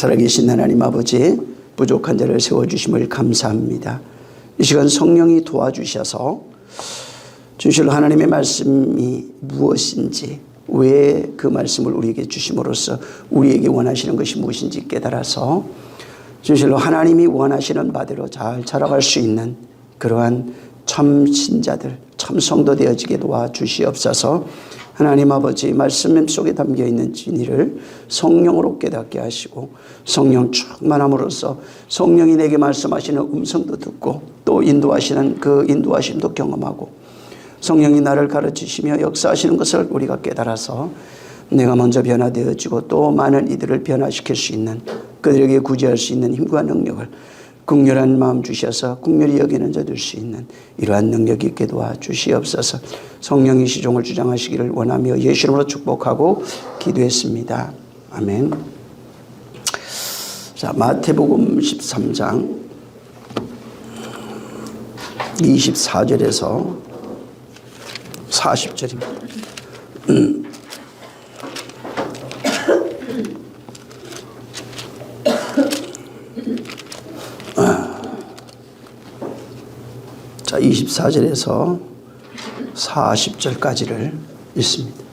살아계신 하나님 아버지, 부족한 자를 세워주심을 감사합니다. 이 시간 성령이 도와주셔서 진실로 하나님의 말씀이 무엇인지, 왜 그 말씀을 우리에게 주심으로써 우리에게 원하시는 것이 무엇인지 깨달아서 진실로 하나님이 원하시는 바대로 잘 자라갈 수 있는 그러한 참 신자들, 참 성도 되어지게 도와주시옵소서. 하나님 아버지, 말씀 속에 담겨있는 진리를 성령으로 깨닫게 하시고 성령 충만함으로써 성령이 내게 말씀하시는 음성도 듣고 또 인도하시는 그 인도하심도 경험하고 성령이 나를 가르치시며 역사하시는 것을 우리가 깨달아서 내가 먼저 변화되어지고 또 많은 이들을 변화시킬 수 있는, 그들에게 구제할 수 있는 힘과 능력을 긍휼한 마음 주셔서 긍휼히 여기는 자 될 수 있는 이러한 능력이 있게 도와주시옵소서. 성령이 시종을 주장하시기를 원하며 예수 이름으로 축복하고 기도했습니다. 아멘. 자, 마태복음 13장 24절에서 40절입니다. 자, 24절에서 40절까지를 읽습니다.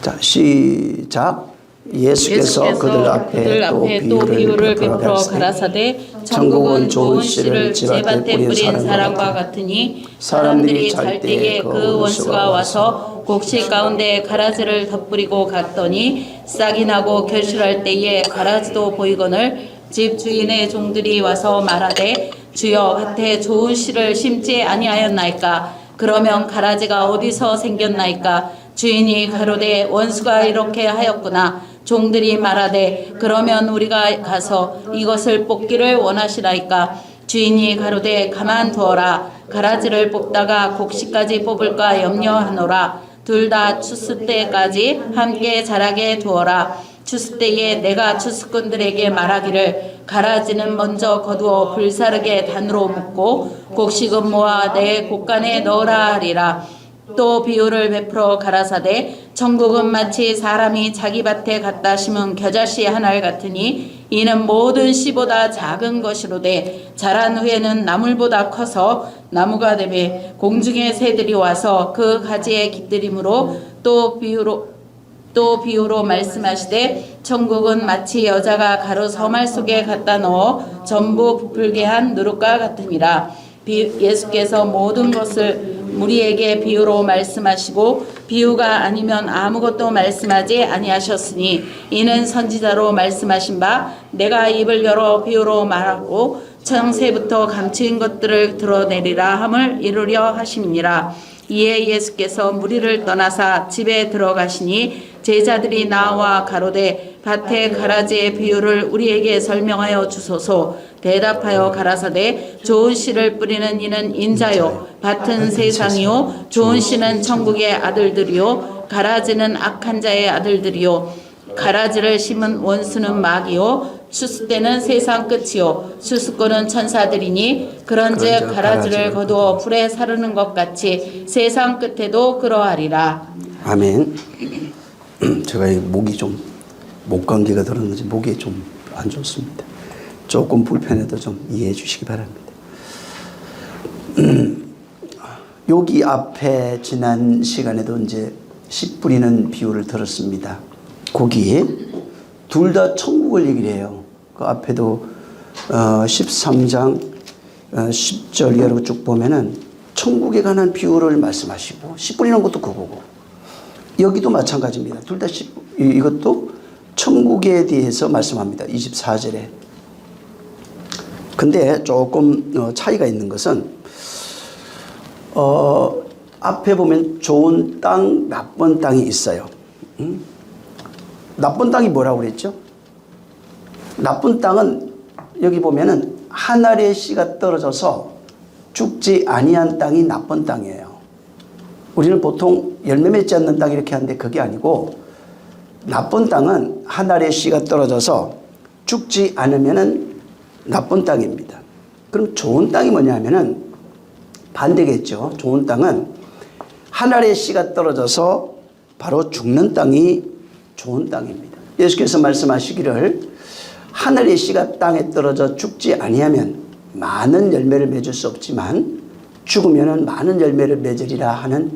자, 시작. 예수께서 그들 앞에 또 비유를 베풀어 가라사대 천국은 좋은 씨를 제 밭에 뿌린 사람과 같으니 사람들이 잘 때에 그 원수가 와서 곡식 가운데 가라지를 덧뿌리고 갔더니 싹이 나고 결실할 때에 가라지도 보이거늘 집 주인의 종들이 와서 말하되 주여 밭에 좋은 씨를 심지 아니하였나이까? 그러면 가라지가 어디서 생겼나이까? 주인이 가로되 원수가 이렇게 하였구나. 종들이 말하되 그러면 우리가 가서 이것을 뽑기를 원하시나이까? 주인이 가로되 가만두어라. 가라지를 뽑다가 곡식까지 뽑을까 염려하노라. 둘 다 추수 때까지 함께 자라게 두어라. 추수 때에 내가 추수꾼들에게 말하기를 가라지는 먼저 거두어 불사르게 단으로 묶고 곡식은 모아 내 곡간에 넣으라 하리라. 또 비유를 베풀어 가라사대 천국은 마치 사람이 자기 밭에 갖다 심은 겨자씨 한 알 같으니 이는 모든 씨보다 작은 것이로되 자란 후에는 나물보다 커서 나무가 되매 공중의 새들이 와서 그 가지에 깃들이므로 또 비유로 말씀하시되 천국은 마치 여자가 가루 서말 속에 갖다 넣어 전부 부풀게 한 누룩과 같음이라. 예수께서 모든 것을 우리에게 비유로 말씀하시고 비유가 아니면 아무것도 말씀하지 아니하셨으니 이는 선지자로 말씀하신 바 내가 입을 열어 비유로 말하고 창세부터 감추인 것들을 드러내리라 함을 이루려 하심이니라. 이에 예수께서 무리를 떠나사 집에 들어가시니 제자들이 나와 가로되 밭의 가라지의 비유를 우리에게 설명하여 주소서. 대답하여 가라사대 좋은 씨를 뿌리는 이는 인자요 밭은 세상이요 좋은 씨는 천국의 아들들이요 가라지는 악한 자의 아들들이요 가라지를 심은 원수는 마귀요 추수 때는 세상 끝이요 추수꾼은 천사들이니 그런즉 가라지를 거두어 불에 사르는 것 같이 세상 끝에도 그러하리라. 아멘. 제가 목이 좀 목감기가 들었는지 목이 좀 안 좋습니다. 조금 불편해도 좀 이해해 주시기 바랍니다. 여기 앞에 지난 시간에도 이제 씨 뿌리는 비유를 들었습니다. 거기에 둘 다 천국을 얘기를 해요. 그 앞에도 13장 10절 이하로 쭉 보면은 천국에 관한 비유를 말씀하시고 씨 뿌리는 것도 그거고 여기도 마찬가지입니다. 둘 다 이것도 천국에 대해서 말씀합니다. 24절에. 근데 조금 차이가 있는 것은 앞에 보면 좋은 땅, 나쁜 땅이 있어요. 나쁜 땅이 뭐라고 그랬죠? 나쁜 땅은 여기 보면은 한 알의 씨가 떨어져서 죽지 아니한 땅이 나쁜 땅이에요. 우리는 보통 열매 맺지 않는 땅 이렇게 하는데 그게 아니고 나쁜 땅은 한 알의 씨가 떨어져서 죽지 않으면은 나쁜 땅입니다. 그럼 좋은 땅이 뭐냐 하면은 반대겠죠. 좋은 땅은 한 알의 씨가 떨어져서 바로 죽는 땅이 좋은 땅입니다. 예수께서 말씀하시기를 하늘의 씨가 땅에 떨어져 죽지 아니하면 많은 열매를 맺을 수 없지만 죽으면 많은 열매를 맺으리라 하는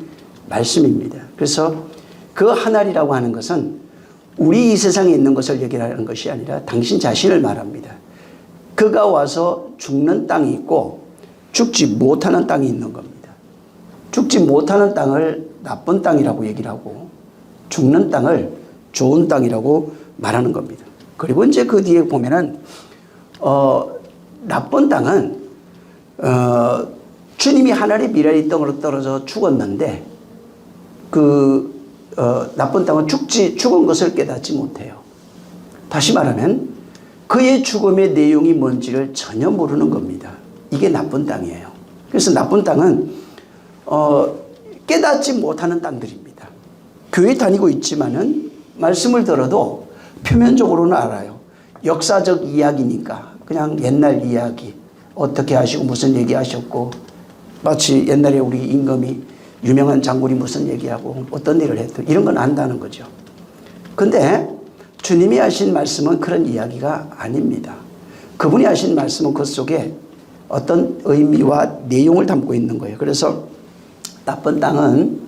말씀입니다. 그래서 그 하늘이라고 하는 것은 우리 이 세상에 있는 것을 얘기하는 것이 아니라 당신 자신을 말합니다. 그가 와서 죽는 땅이 있고 죽지 못하는 땅이 있는 겁니다. 죽지 못하는 땅을 나쁜 땅이라고 얘기를 하고 죽는 땅을 좋은 땅이라고 말하는 겁니다. 그리고 이제 그 뒤에 보면은 나쁜 땅은 주님이 하늘의 미랄이 땅으로 떨어져 죽었는데 나쁜 땅은 죽은 것을 깨닫지 못해요. 다시 말하면 그의 죽음의 내용이 뭔지를 전혀 모르는 겁니다. 이게 나쁜 땅이에요. 그래서 나쁜 땅은 깨닫지 못하는 땅들입니다. 교회 다니고 있지만은 말씀을 들어도 표면적으로는 알아요. 역사적 이야기니까 그냥 옛날 이야기 어떻게 하시고 무슨 얘기하셨고 마치 옛날에 우리 임금이 유명한 장군이 무슨 얘기하고 어떤 일을 했던 이런 건 안다는 거죠. 근데 주님이 하신 말씀은 그런 이야기가 아닙니다. 그분이 하신 말씀은 그 속에 어떤 의미와 내용을 담고 있는 거예요. 그래서 나쁜 땅은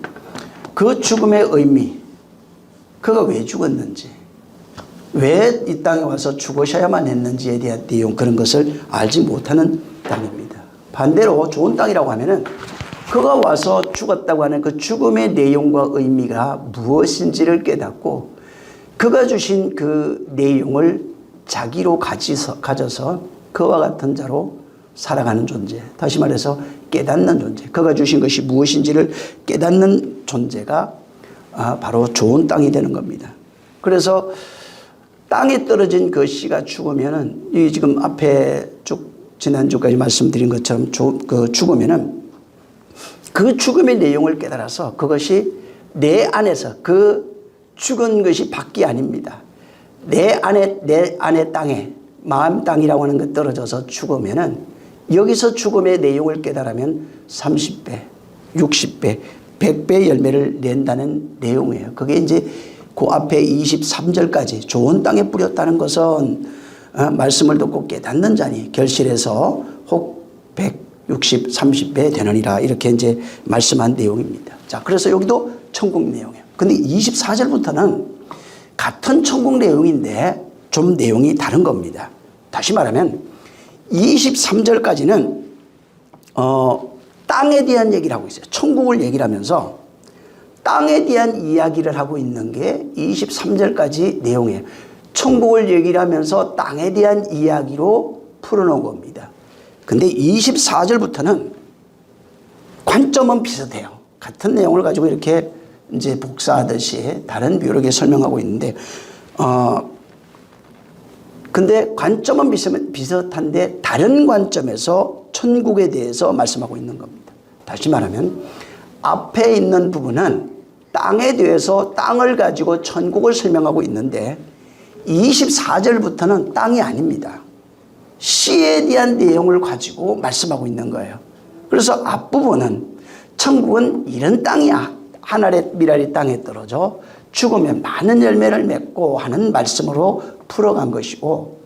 그 죽음의 의미, 그가 왜 죽었는지, 왜 이 땅에 와서 죽으셔야만 했는지에 대한 내용, 그런 것을 알지 못하는 땅입니다. 반대로 좋은 땅이라고 하면은 그가 와서 죽었다고 하는 그 죽음의 내용과 의미가 무엇인지를 깨닫고 그가 주신 그 내용을 자기로 가져서 그와 같은 자로 살아가는 존재, 다시 말해서 깨닫는 존재, 그가 주신 것이 무엇인지를 깨닫는 존재가 바로 좋은 땅이 되는 겁니다. 그래서 땅에 떨어진 그 씨가 죽으면은 이 지금 앞에 쭉 지난주까지 말씀드린 것처럼 죽으면은 그 죽음의 내용을 깨달아서 그것이 내 안에서 그 죽은 것이 밖이 아닙니다. 내 안에 땅에 마음 땅이라고 하는 것 떨어져서 죽으면은 여기서 죽음의 내용을 깨달으면 30배, 60배, 100배 열매를 낸다는 내용이에요. 그게 이제 그 앞에 23절까지 좋은 땅에 뿌렸다는 것은 말씀을 듣고 깨닫는 자니 결실해서 혹 160, 30배 되느니라 이렇게 이제 말씀한 내용입니다. 자, 그래서 여기도 천국 내용이에요. 근데 24절부터는 같은 천국 내용인데 좀 내용이 다른 겁니다. 다시 말하면 23절까지는 땅에 대한 얘기를 하고 있어요. 천국을 얘기를 하면서 땅에 대한 이야기를 하고 있는 게 23절까지 내용이에요. 천국을 얘기를 하면서 땅에 대한 이야기로 풀어놓은 겁니다. 근데 24절부터는 관점은 비슷해요. 같은 내용을 가지고 이렇게 이제 복사하듯이 다른 묘하게 설명하고 있는데, 근데 관점은 비슷한데 다른 관점에서 천국에 대해서 말씀하고 있는 겁니다. 다시 말하면 앞에 있는 부분은 땅에 대해서 땅을 가지고 천국을 설명하고 있는데 24절부터는 땅이 아닙니다. 씨에 대한 내용을 가지고 말씀하고 있는 거예요. 그래서 앞부분은 천국은 이런 땅이야. 하늘의 미랄이 땅에 떨어져 죽으면 많은 열매를 맺고 하는 말씀으로 풀어간 것이고,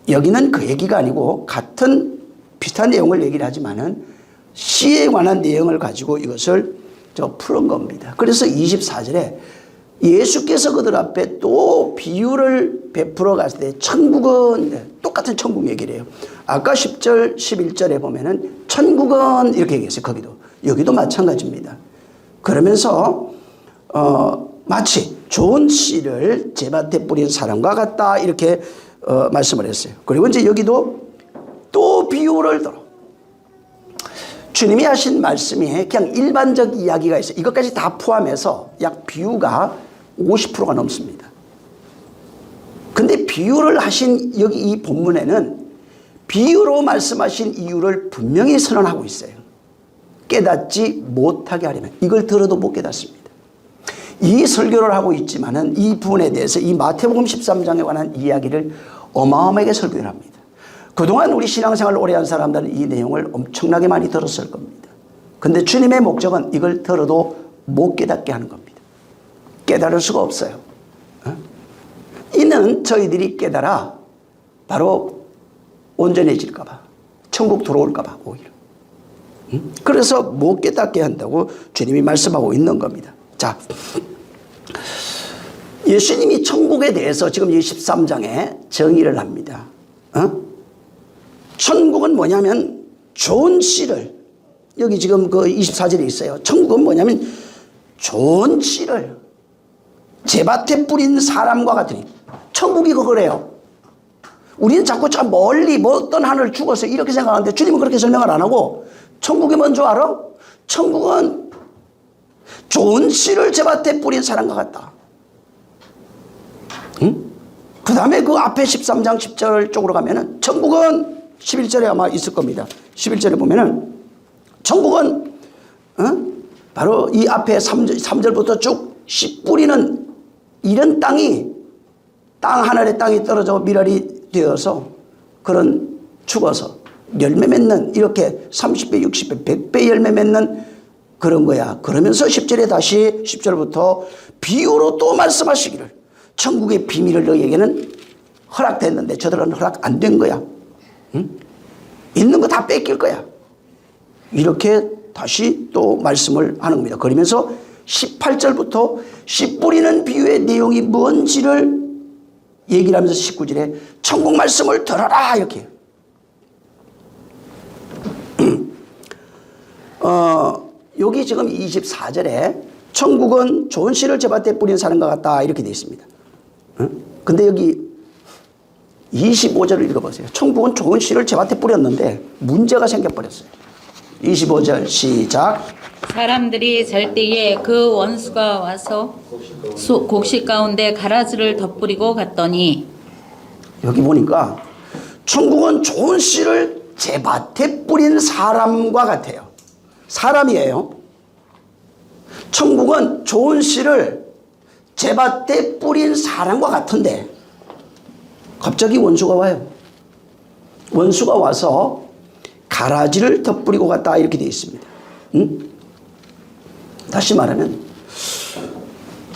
여기는 그 얘기가 아니고 같은 비슷한 내용을 얘기를 하지만은 씨에 관한 내용을 가지고 이것을 풀은 겁니다. 그래서 24절에 예수께서 그들 앞에 또 비유를 베풀어 갔을 때 천국은 똑같은 천국 얘기를 해요. 아까 10절, 11절에 보면은 천국은 이렇게 얘기했어요. 여기도 마찬가지입니다. 그러면서 마치 좋은 씨를 제밭에 뿌린 사람과 같다 이렇게 말씀을 했어요. 그리고 이제 여기도 또 비유를 들어. 주님이 하신 말씀이 그냥 일반적 이야기가 있어요. 이것까지 다 포함해서 약 비유가 50%가 넘습니다. 근데 비유를 하신 여기 이 본문에는 비유로 말씀하신 이유를 분명히 선언하고 있어요. 깨닫지 못하게 하려면. 이걸 들어도 못 깨닫습니다. 이 설교를 하고 있지만은 이 부분에 대해서 이 마태복음 13장에 관한 이야기를 어마어마하게 설교를 합니다. 그동안 우리 신앙생활을 오래 한 사람들은 이 내용을 엄청나게 많이 들었을 겁니다. 근데 주님의 목적은 이걸 들어도 못 깨닫게 하는 겁니다. 깨달을 수가 없어요. 이는 저희들이 깨달아 바로 온전해질까 봐, 천국 들어올까 봐 오히려. 그래서 못 깨닫게 한다고 주님이 말씀하고 있는 겁니다. 자, 예수님이 천국에 대해서 지금 23장에 정의를 합니다. 천국은 뭐냐면 좋은 씨를, 여기 지금 그 24절에 있어요. 천국은 뭐냐면 좋은 씨를 제밭에 뿌린 사람과 같으니, 천국이 그거래요. 우리는 자꾸 저 멀리 뭐 어떤 하늘을 죽어서 이렇게 생각하는데 주님은 그렇게 설명을 안 하고, 천국이 뭔 줄 알아? 천국은 좋은 씨를 제밭에 뿌린 사람과 같다. 그 다음에 그 앞에 13장 10절 쪽으로 가면은 천국은 11절에 아마 있을 겁니다. 11절에 보면은 천국은 바로 이 앞에 3절부터 쭉 씨 뿌리는 이런 땅이, 땅 하늘의 땅이 떨어져 미랄이 되어서 그런 죽어서 열매 맺는, 이렇게 30배 60배 100배 열매 맺는 그런 거야. 그러면서 10절에 다시 10절부터 비유로 또 말씀하시기를, 천국의 비밀을 너희에게는 허락됐는데 저들은 허락 안 된 거야. 있는 거 다 뺏길 거야. 이렇게 다시 또 말씀을 하는 겁니다. 그러면서 18절부터 씨 뿌리는 비유의 내용이 뭔지를 얘기를 하면서 19절에 천국 말씀을 들어라 이렇게. 여기 지금 24절에 천국은 좋은 씨를 제밭에 뿌린 사람과 같다 이렇게 되어 있습니다. 근데 여기 25절을 읽어보세요. 천국은 좋은 씨를 제밭에 뿌렸는데 문제가 생겨버렸어요. 25절 시작. 사람들이 잘 때에 그 원수가 와서 곡식 가운데 가라지를 덧뿌리고 갔더니, 여기 보니까 천국은 좋은 씨를 제밭에 뿌린 사람과 같아요. 사람이에요. 천국은 좋은 씨를 제밭에 뿌린 사람과 같은데 갑자기 원수가 와요. 원수가 와서 가라지를 덧뿌리고 갔다 이렇게 되어 있습니다. 다시 말하면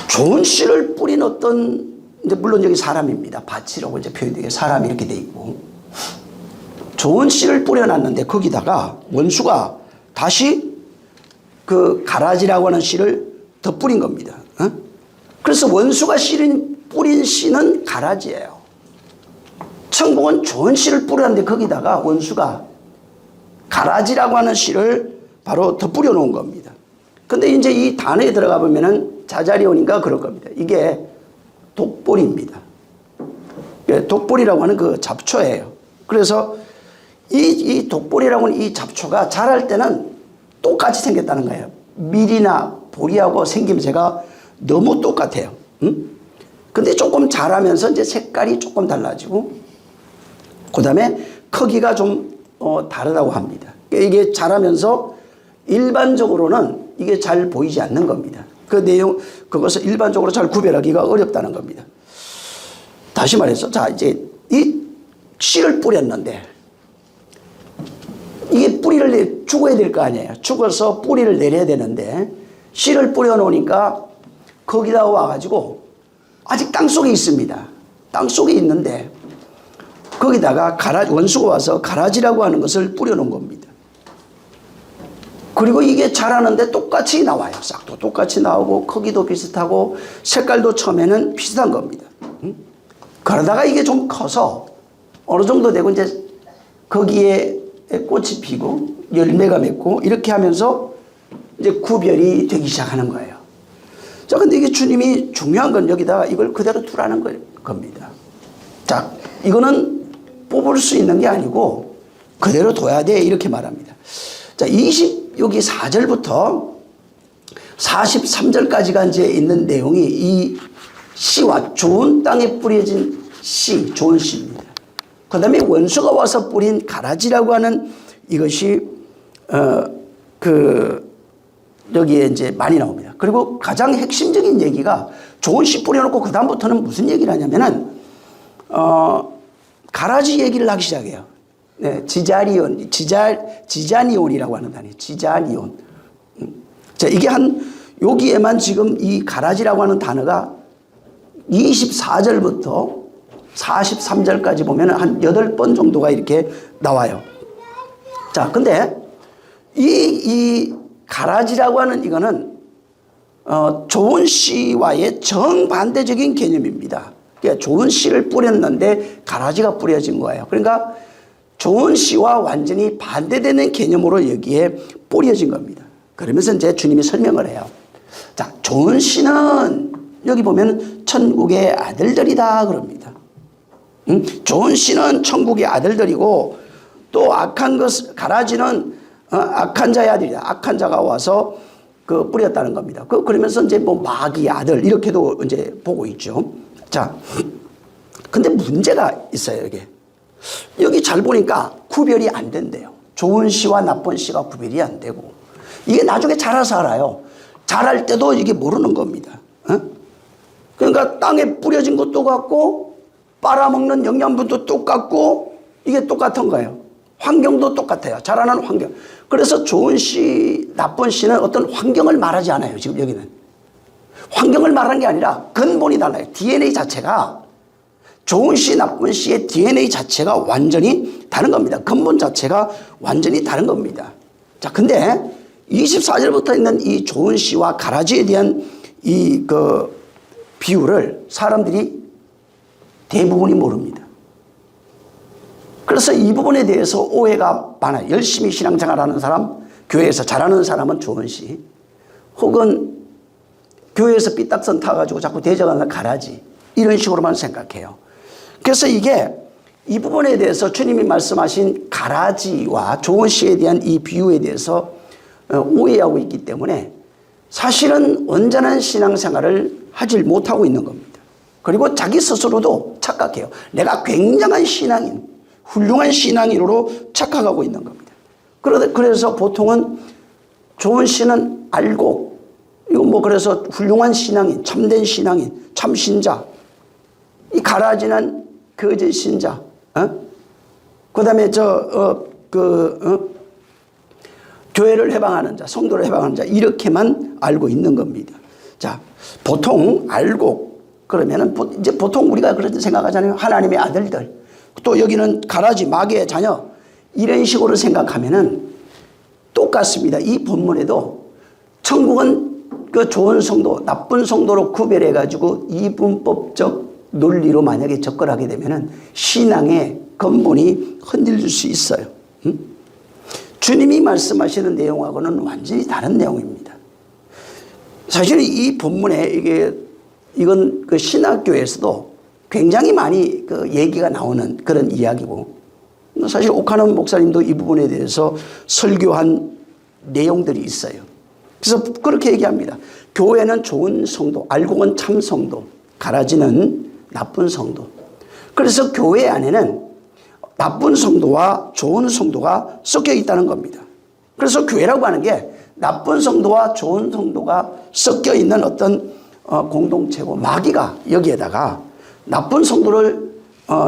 좋은 씨를 뿌린 어떤, 이제 물론 여기 사람입니다. 밭이라고 이제 표현되게 사람이 이렇게 되어 있고, 좋은 씨를 뿌려놨는데 거기다가 원수가 다시 그 가라지라고 하는 씨를 덧뿌린 겁니다. 그래서 원수가 뿌린 씨는 가라지예요. 천국은 좋은 씨를 뿌렸는데 거기다가 원수가 가라지라고 하는 씨를 바로 덧뿌려 놓은 겁니다. 근데 이제 이 단어에 들어가 보면은 자자리온인가 그럴 겁니다. 이게 독보리입니다. 독보리라고 하는 그 잡초예요. 그래서 이 독보리라고 하는 이 잡초가 자랄 때는 똑같이 생겼다는 거예요. 밀이나 보리하고 생김새가 너무 똑같아요. 근데 조금 자라면서 이제 색깔이 조금 달라지고, 그 다음에 크기가 좀 다르다고 합니다. 이게 자라면서 일반적으로는 이게 잘 보이지 않는 겁니다. 그 내용, 그것을 일반적으로 잘 구별하기가 어렵다는 겁니다. 다시 말해서, 자, 이제 이 씨를 뿌렸는데, 이게 뿌리를 죽어야 될 거 아니에요. 죽어서 뿌리를 내려야 되는데, 씨를 뿌려놓으니까 거기다 와가지고, 아직 땅 속에 있습니다. 땅 속에 있는데, 거기다가 원수가 와서 가라지라고 하는 것을 뿌려놓은 겁니다. 그리고 이게 자라는데 똑같이 나와요. 싹도 똑같이 나오고 크기도 비슷하고 색깔도 처음에는 비슷한 겁니다. 그러다가 이게 좀 커서 어느 정도 되고 이제 거기에 꽃이 피고 열매가 맺고 이렇게 하면서 이제 구별이 되기 시작하는 거예요. 자, 근데 이게 주님이 중요한 건 여기다가 이걸 그대로 두라는 겁니다. 자, 이거는 뽑을 수 있는 게 아니고 그대로 둬야 돼 이렇게 말합니다. 자, 여기 4절부터 43절까지가 이제 있는 내용이 이 씨와 좋은 땅에 뿌려진 씨, 좋은 씨입니다. 그 다음에 원수가 와서 뿌린 가라지라고 하는 이것이, 여기에 이제 많이 나옵니다. 그리고 가장 핵심적인 얘기가 좋은 씨 뿌려놓고 그다음부터는 무슨 얘기를 하냐면은, 가라지 얘기를 하기 시작해요. 네, 지자니온이라고 하는 단어예요. 지자니온. 자, 이게 여기에만 지금 이 가라지라고 하는 단어가 24절부터 43절까지 보면 한 8번 정도가 이렇게 나와요. 자, 근데 이 가라지라고 하는 이거는 좋은 씨와의 정반대적인 개념입니다. 그러니까 좋은 씨를 뿌렸는데 가라지가 뿌려진 거예요. 그러니까 좋은 씨와 완전히 반대되는 개념으로 여기에 뿌려진 겁니다. 그러면서 이제 주님이 설명을 해요. 자, 좋은 씨는 여기 보면 천국의 아들들이다 그럽니다. 좋은 씨는 천국의 아들들이고 또 악한 것, 가라지는 악한 자의 아들이다. 악한 자가 와서 그 뿌렸다는 겁니다. 그러면서 이제 뭐 마귀의 아들 이렇게도 이제 보고 있죠. 자, 근데 문제가 있어요, 이게. 여기 잘 보니까 구별이 안 된대요. 좋은 씨와 나쁜 씨가 구별이 안 되고. 이게 나중에 자라서 알아요. 자랄 때도 이게 모르는 겁니다. 그러니까 땅에 뿌려진 것도 같고, 빨아먹는 영양분도 똑같고, 이게 똑같은 거예요. 환경도 똑같아요. 자라는 환경. 그래서 좋은 씨, 나쁜 씨는 어떤 환경을 말하지 않아요. 지금 여기는. 환경을 말하는 게 아니라 근본이 달라요. DNA 자체가 좋은 씨, 나쁜 씨의 DNA 자체가 완전히 다른 겁니다. 근본 자체가 완전히 다른 겁니다. 자, 근데 24절부터 있는 이 좋은 씨와 가라지에 대한 그 비유를 사람들이 대부분이 모릅니다. 그래서 이 부분에 대해서 오해가 많아요. 열심히 신앙생활하는 사람, 교회에서 잘하는 사람은 좋은 씨, 혹은 교회에서 삐딱선 타가지고 자꾸 대적하는 가라지, 이런 식으로만 생각해요. 그래서 이게 이 부분에 대해서 주님이 말씀하신 가라지와 좋은 씨에 대한 이 비유에 대해서 오해하고 있기 때문에 사실은 온전한 신앙생활을 하질 못하고 있는 겁니다. 그리고 자기 스스로도 착각해요. 내가 굉장한 신앙인, 훌륭한 신앙인으로 착각하고 있는 겁니다. 그래서 보통은 좋은 씨는 알고, 이거 뭐 그래서 훌륭한 신앙인, 참된 신앙인, 참신자, 이 가라지는 거짓 신자, 그 다음에 교회를 해방하는 자, 성도를 해방하는 자, 이렇게만 알고 있는 겁니다. 자, 보통 알고, 그러면은 이제 보통 우리가 그렇게 생각하잖아요. 하나님의 아들들, 또 여기는 가라지, 마귀의 자녀, 이런 식으로 생각하면은 똑같습니다. 이 본문에도 천국은 그 좋은 성도, 나쁜 성도로 구별해가지고 이분법적 논리로 만약에 접근하게 되면은 신앙의 근본이 흔들릴 수 있어요. 주님이 말씀하시는 내용하고는 완전히 다른 내용입니다. 사실 이 본문에 이건 그 신학교에서도 굉장히 많이 그 얘기가 나오는 그런 이야기고, 사실 오카노 목사님도 이 부분에 대해서 설교한 내용들이 있어요. 그래서 그렇게 얘기합니다. 교회는 좋은 성도, 알곡은 참 성도, 가라지는 나쁜 성도. 그래서 교회 안에는 나쁜 성도와 좋은 성도가 섞여 있다는 겁니다. 그래서 교회라고 하는 게 나쁜 성도와 좋은 성도가 섞여 있는 어떤 공동체고, 마귀가 여기에다가 나쁜 성도를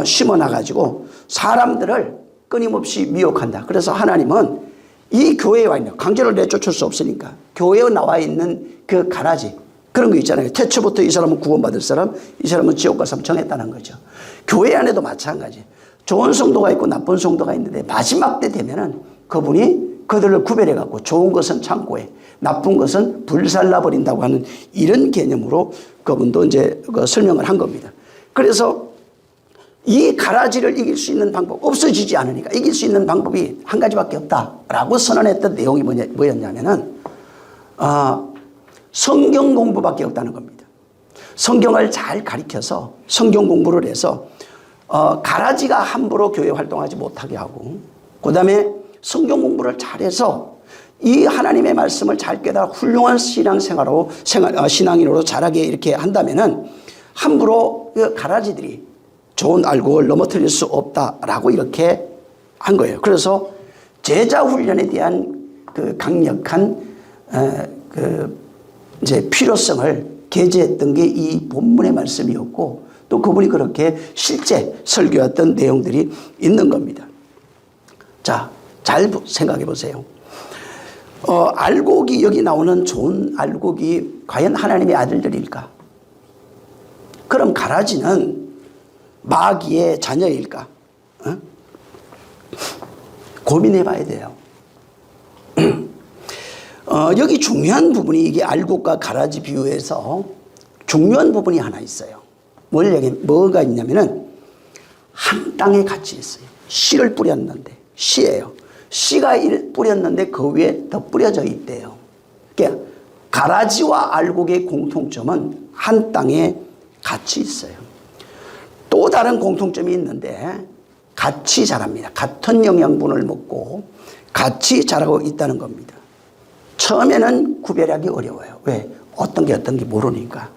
심어놔가지고 사람들을 끊임없이 미혹한다. 그래서 하나님은 이 교회에 와 있는, 강제로 내쫓을 수 없으니까 교회에 나와 있는 그 가라지, 그런 거 있잖아요. 태초부터 이 사람은 구원받을 사람, 이 사람은 지옥 갈 사람 정했다는 거죠. 교회 안에도 마찬가지. 좋은 성도가 있고 나쁜 성도가 있는데 마지막 때 되면은 그분이 그들을 구별해갖고 좋은 것은 창고에, 나쁜 것은 불살라버린다고 하는 이런 개념으로 그분도 이제 설명을 한 겁니다. 그래서 이 가라지를 이길 수 있는 방법, 없어지지 않으니까 이길 수 있는 방법이 한 가지밖에 없다라고 선언했던 내용이 뭐였냐면은 성경 공부밖에 없다는 겁니다. 성경을 잘 가르쳐서 성경 공부를 해서 가라지가 함부로 교회 활동하지 못하게 하고, 그 다음에 성경 공부를 잘해서 이 하나님의 말씀을 잘 깨달아 훌륭한 신앙인으로 자라게 이렇게 한다면은 함부로 그 가라지들이 좋은 알곡을 넘어뜨릴 수 없다라고 이렇게 한 거예요. 그래서 제자 훈련에 대한 그 강력한 이제 필요성을 게재했던 게 이 본문의 말씀이었고, 또 그분이 그렇게 실제 설교했던 내용들이 있는 겁니다. 자, 잘 생각해 보세요. 알곡이, 여기 나오는 좋은 알곡이 과연 하나님의 아들들일까? 그럼 가라지는 마귀의 자녀일까? 고민해 봐야 돼요. 여기 중요한 부분이 이게 알곡과 가라지 비유에서 중요한 부분이 하나 있어요. 뭐가 있냐면은 한 땅에 같이 있어요. 씨를 뿌렸는데, 씨예요. 씨가 뿌렸는데 그 위에 더 뿌려져 있대요. 그러니까 가라지와 알곡의 공통점은 한 땅에 같이 있어요. 또 다른 공통점이 있는데 같이 자랍니다. 같은 영양분을 먹고 같이 자라고 있다는 겁니다. 처음에는 구별하기 어려워요. 왜? 어떤 게 모르니까.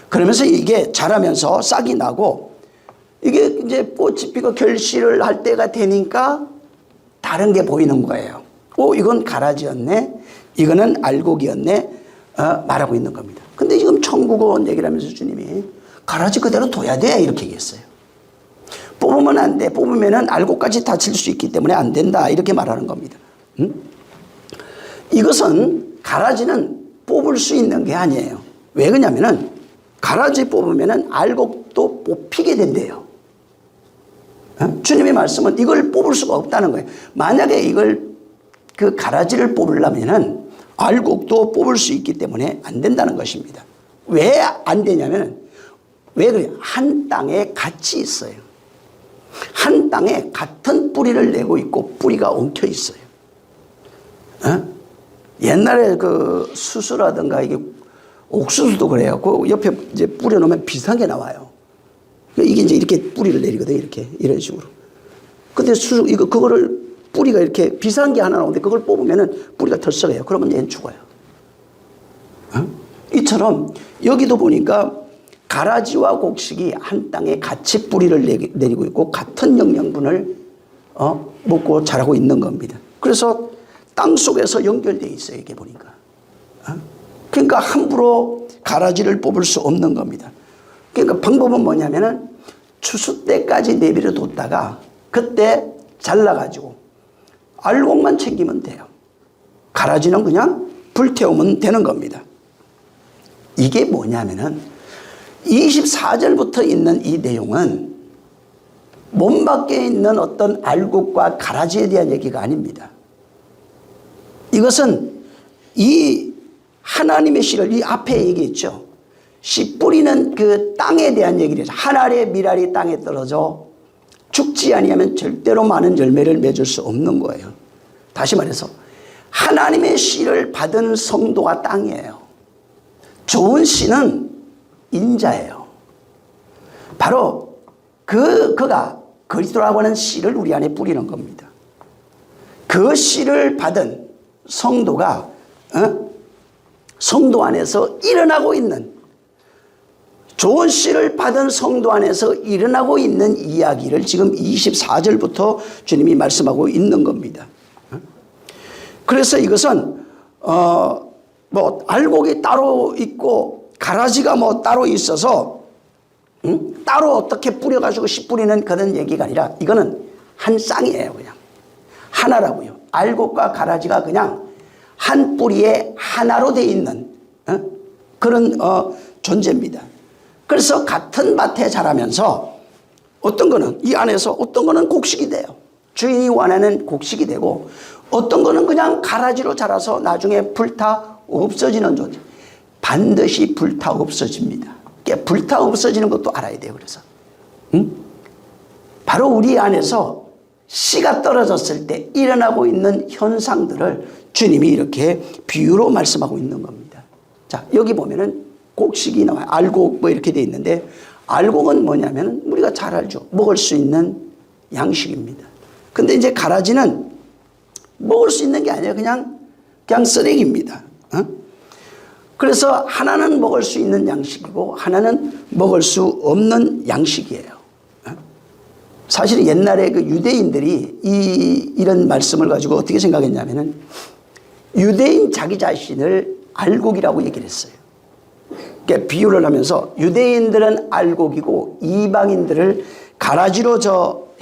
그러면서 이게 자라면서 싹이 나고 이게 이제 꽃이 피고 결실을 할 때가 되니까 다른 게 보이는 거예요. 이건 가라지였네. 이거는 알곡이었네. 말하고 있는 겁니다. 근데 지금 천국원 얘기를 하면서 주님이 가라지 그대로 둬야 돼. 이렇게 얘기했어요. 뽑으면 안 돼. 뽑으면은 알곡까지 다칠 수 있기 때문에 안 된다. 이렇게 말하는 겁니다. 이것은 가라지는 뽑을 수 있는 게 아니에요. 왜 그러냐면은 가라지 뽑으면은 알곡도 뽑히게 된대요. 주님의 말씀은 이걸 뽑을 수가 없다는 거예요. 만약에 그 가라지를 뽑으려면은 알곡도 뽑을 수 있기 때문에 안 된다는 것입니다. 왜 안 되냐면 왜 그래요? 한 땅에 같이 있어요. 한 땅에 같은 뿌리를 내고 있고 뿌리가 엉켜 있어요. 옛날에 그 수수라든가 이게 옥수수도 그래요. 그 옆에 이제 뿌려놓으면 비슷한 게 나와요. 이게 이제 이렇게 뿌리를 내리거든요. 이런 식으로. 근데 그거를 뿌리가 이렇게 비슷한 게 하나 나오는데 그걸 뽑으면은 뿌리가 덜썩해요. 그러면 얘는 죽어요. 이처럼 여기도 보니까 가라지와 곡식이 한 땅에 같이 뿌리를 내리고 있고 같은 영양분을 먹고 자라고 있는 겁니다. 그래서 땅 속에서 연결되어 있어요. 이게 보니까. 그러니까 함부로 가라지를 뽑을 수 없는 겁니다. 그러니까 방법은 뭐냐면은 추수 때까지 내버려 뒀다가 그때 잘라가지고 알곡만 챙기면 돼요. 가라지는 그냥 불태우면 되는 겁니다. 이게 뭐냐면은 24절부터 있는 이 내용은 몸 밖에 있는 어떤 알곡과 가라지에 대한 얘기가 아닙니다. 이것은 이 하나님의 씨를 이 앞에 얘기했죠. 씨 뿌리는 그 땅에 대한 얘기를 해서 한 알의 밀알이 땅에 떨어져 죽지 아니하면 절대로 많은 열매를 맺을 수 없는 거예요. 다시 말해서 하나님의 씨를 받은 성도가 땅이에요. 좋은 씨는 인자예요. 바로 그가 그리스도라고 하는 씨를 우리 안에 뿌리는 겁니다. 그 씨를 받은 성도가 성도 안에서 일어나고 있는 좋은 씨를 받은 성도 안에서 일어나고 있는 이야기를 지금 24절부터 주님이 말씀하고 있는 겁니다. 그래서 이것은 뭐 알곡이 따로 있고 가라지가 뭐 따로 있어서 따로 어떻게 뿌려가지고 씨 뿌리는 그런 얘기가 아니라 이거는 한 쌍이에요. 그냥 하나라고요. 알곡과 가라지가 그냥 한 뿌리에 하나로 되어 있는 그런 존재입니다. 그래서 같은 밭에 자라면서 어떤 거는 이 안에서 어떤 거는 곡식이 돼요. 주인이 원하는 곡식이 되고 어떤 거는 그냥 가라지로 자라서 나중에 불타 없어지는 존재. 반드시 불타 없어집니다. 불타 없어지는 것도 알아야 돼요. 그래서 바로 우리 안에서 씨가 떨어졌을 때 일어나고 있는 현상들을 주님이 이렇게 비유로 말씀하고 있는 겁니다. 자, 여기 보면은 곡식이 나와요. 알곡 뭐 이렇게 돼 있는데 알곡은 뭐냐면 우리가 잘 알죠. 먹을 수 있는 양식입니다. 근데 이제 가라지는 먹을 수 있는 게 아니에요. 그냥 쓰레기입니다. 그래서 하나는 먹을 수 있는 양식이고 하나는 먹을 수 없는 양식이에요. 사실 옛날에 그 유대인들이 이런 말씀을 가지고 어떻게 생각했냐면은 유대인 자기 자신을 알곡이라고 얘기를 했어요. 그러니까 비유를 하면서 유대인들은 알곡이고 이방인들을 가라지로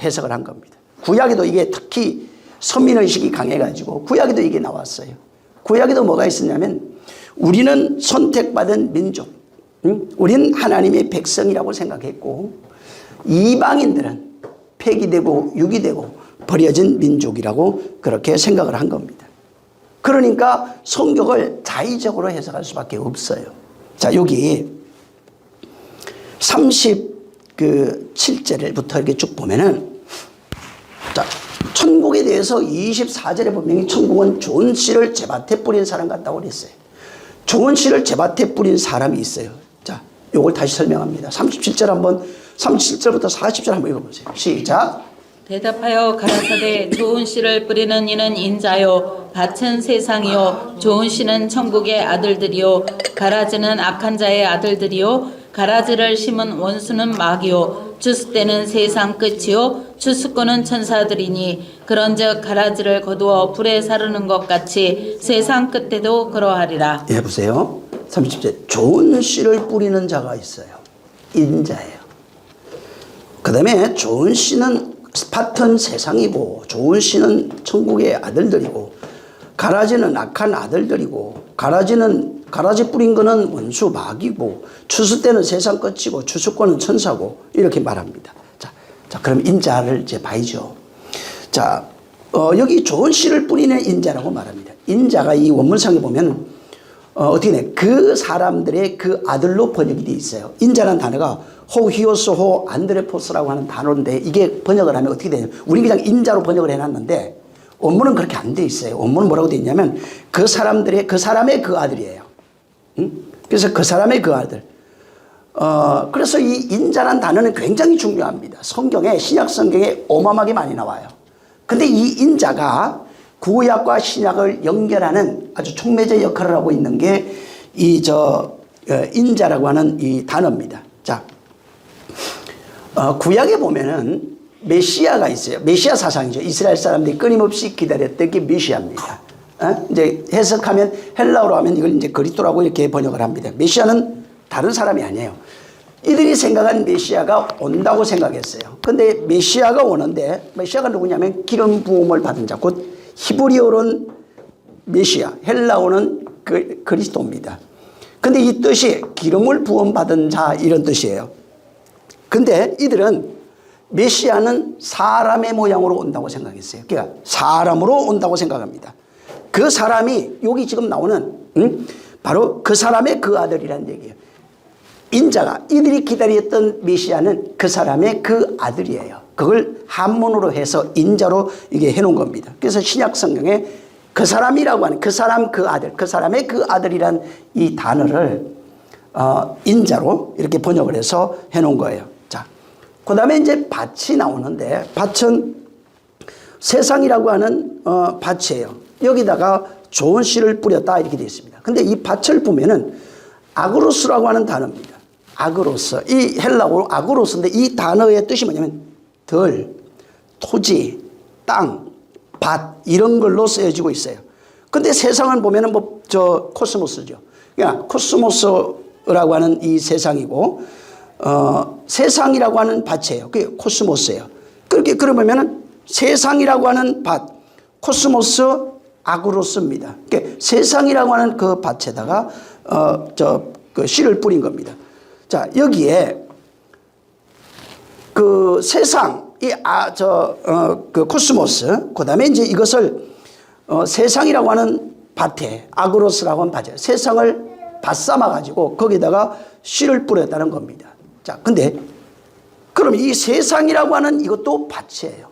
해석을 한 겁니다. 구약에도 이게 특히 선민의식이 강해가지고 구약에도 이게 나왔어요. 구약에도 뭐가 있었냐면 우리는 선택받은 민족, 우린 하나님의 백성이라고 생각했고 이방인들은 폐기되고 유기되고 버려진 민족이라고 그렇게 생각을 한 겁니다. 그러니까 성경을 자의적으로 해석할 수밖에 없어요. 자, 여기 37절부터 이렇게 쭉 보면은, 자, 천국에 대해서 24절에 분명히 천국은 좋은 씨를 제밭에 뿌린 사람 같다고 그랬어요. 좋은 씨를 제밭에 뿌린 사람이 있어요. 자, 요걸 다시 설명합니다. 37절부터 40절 한번 읽어보세요. 시작. 대답하여 가라사대 좋은 씨를 뿌리는 이는 인자요 밭은 세상이요 좋은 씨는 천국의 아들들이요 가라지는 악한 자의 아들들이요 가라지를 심은 원수는 마귀요 추수때는 세상 끝이요 추수꾼은 천사들이니 그런즉 가라지를 거두어 불에 사르는 것 같이 세상 끝에도 그러하리라. 예, 보세요. 30절. 좋은 씨를 뿌리는 자가 있어요. 인자예요. 그 다음에 좋은 씨는 밭은 세상이고 좋은 씨는 천국의 아들들이고 가라지는 악한 아들들이고 가라지 뿌린 거는 원수 마귀고 추수 때는 세상 끝이고 추수권은 천사고 이렇게 말합니다. 자, 그럼 인자를 이제 봐야죠. 자, 여기 좋은 씨를 뿌리는 인자라고 말합니다. 인자가 이 원문상에 보면 어떻게 돼? 그 사람들의 그 아들로 번역이 되어 있어요. 인자라는 단어가 호히오스 호 안드레포스라고 하는 단어인데 이게 번역을 하면 어떻게 되냐면 우리 그냥 인자로 번역을 해놨는데 원문은 그렇게 안 돼 있어요. 원문은 뭐라고 되어 있냐면 그 사람의 그 아들이에요. 그래서 그 사람의 그 아들. 그래서 이 인자란 단어는 굉장히 중요합니다. 성경에 신약 성경에 어마어마하게 많이 나와요. 근데 이 인자가 구약과 신약을 연결하는 아주 촉매제 역할을 하고 있는 게 인자라고 하는 이 단어입니다. 자, 구약에 보면은 메시아가 있어요. 메시아 사상이죠. 이스라엘 사람들이 끊임없이 기다렸던 게 메시아입니다. 이제 해석하면 헬라어로 하면 이걸 이제 그리스도라고 이렇게 번역을 합니다. 메시아는 다른 사람이 아니에요. 이들이 생각한 메시아가 온다고 생각했어요. 근데 메시아가 오는데 메시아가 누구냐면 기름 부음을 받은 자, 곧 히브리어로는 메시아, 헬라어는 그리스도입니다. 근데 이 뜻이 기름을 부음 받은 자 이런 뜻이에요. 근데 이들은 메시아는 사람의 모양으로 온다고 생각했어요. 그러니까 사람으로 온다고 생각합니다. 그 사람이 여기 지금 나오는 바로 그 사람의 그 아들이라는 얘기예요. 인자가 이들이 기다렸던 메시아는 그 사람의 그 아들이에요. 그걸 한문으로 해서 인자로 이게 해놓은 겁니다. 그래서 신약 성경에 그 사람이라고 하는 그 사람 그 아들, 그 사람의 그 아들이란 이 단어를 인자로 이렇게 번역을 해서 해놓은 거예요. 자, 그 다음에 이제 밭이 나오는데 밭은 세상이라고 하는 밭이에요. 여기다가 좋은 씨를 뿌렸다 이렇게 되어 있습니다. 근데 이 밭을 보면은 아그로스라고 하는 단어입니다. 아그로스. 이 헬라어로 아그로스인데 이 단어의 뜻이 뭐냐면 들, 토지, 땅, 밭 이런 걸로 쓰여지고 있어요. 근데 세상을 보면은 코스모스죠. 그러니까 코스모스라고 하는 이 세상이고 세상이라고 하는 밭이에요. 그게 코스모스예요. 그렇게 그러면은 세상이라고 하는 밭, 코스모스, 아그로스입니다. 그러니까 세상이라고 하는 그 밭에다가 그 씨를 뿌린 겁니다. 자, 여기에 그 세상, 그 코스모스, 그 다음에 이제 이것을 세상이라고 하는 밭에, 아그로스라고 하는 밭에, 세상을 밭 삼아가지고 거기다가 씨를 뿌렸다는 겁니다. 자, 근데 그럼 이 세상이라고 하는 이것도 밭이에요.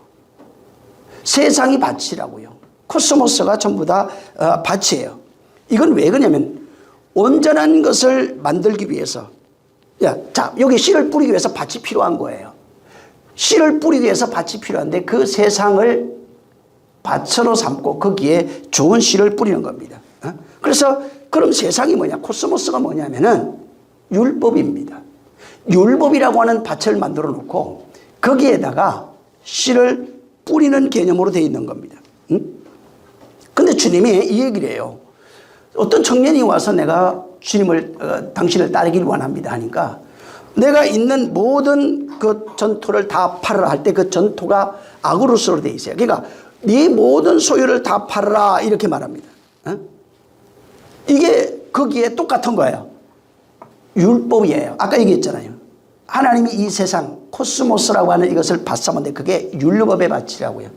세상이 밭이라고요. 코스모스가 전부 다 밭이에요. 이건 왜 그러냐면 온전한 것을 만들기 위해서 자, 여기 씨를 뿌리기 위해서 밭이 필요한 거예요. 씨를 뿌리기 위해서 밭이 필요한데 그 세상을 밭으로 삼고 거기에 좋은 씨를 뿌리는 겁니다. 그래서 그럼 세상이 뭐냐? 코스모스가 뭐냐면은 율법입니다. 율법이라고 하는 밭을 만들어 놓고 거기에다가 씨를 뿌리는 개념으로 되어 있는 겁니다. 근데 주님이 이 얘기를 해요. 어떤 청년이 와서 내가 주님을 당신을 따르기를 원합니다 하니까 내가 있는 모든 그 전토를 다 팔으라 할 때 그 전토가 아그로스로 되어 있어요. 그러니까 네 모든 소유를 다 팔으라 이렇게 말합니다. 이게 거기에 똑같은 거예요. 율법이에요. 아까 얘기했잖아요. 하나님이 이 세상 코스모스라고 하는 이것을 밭삼았는데 그게 율법의 밭이라고요.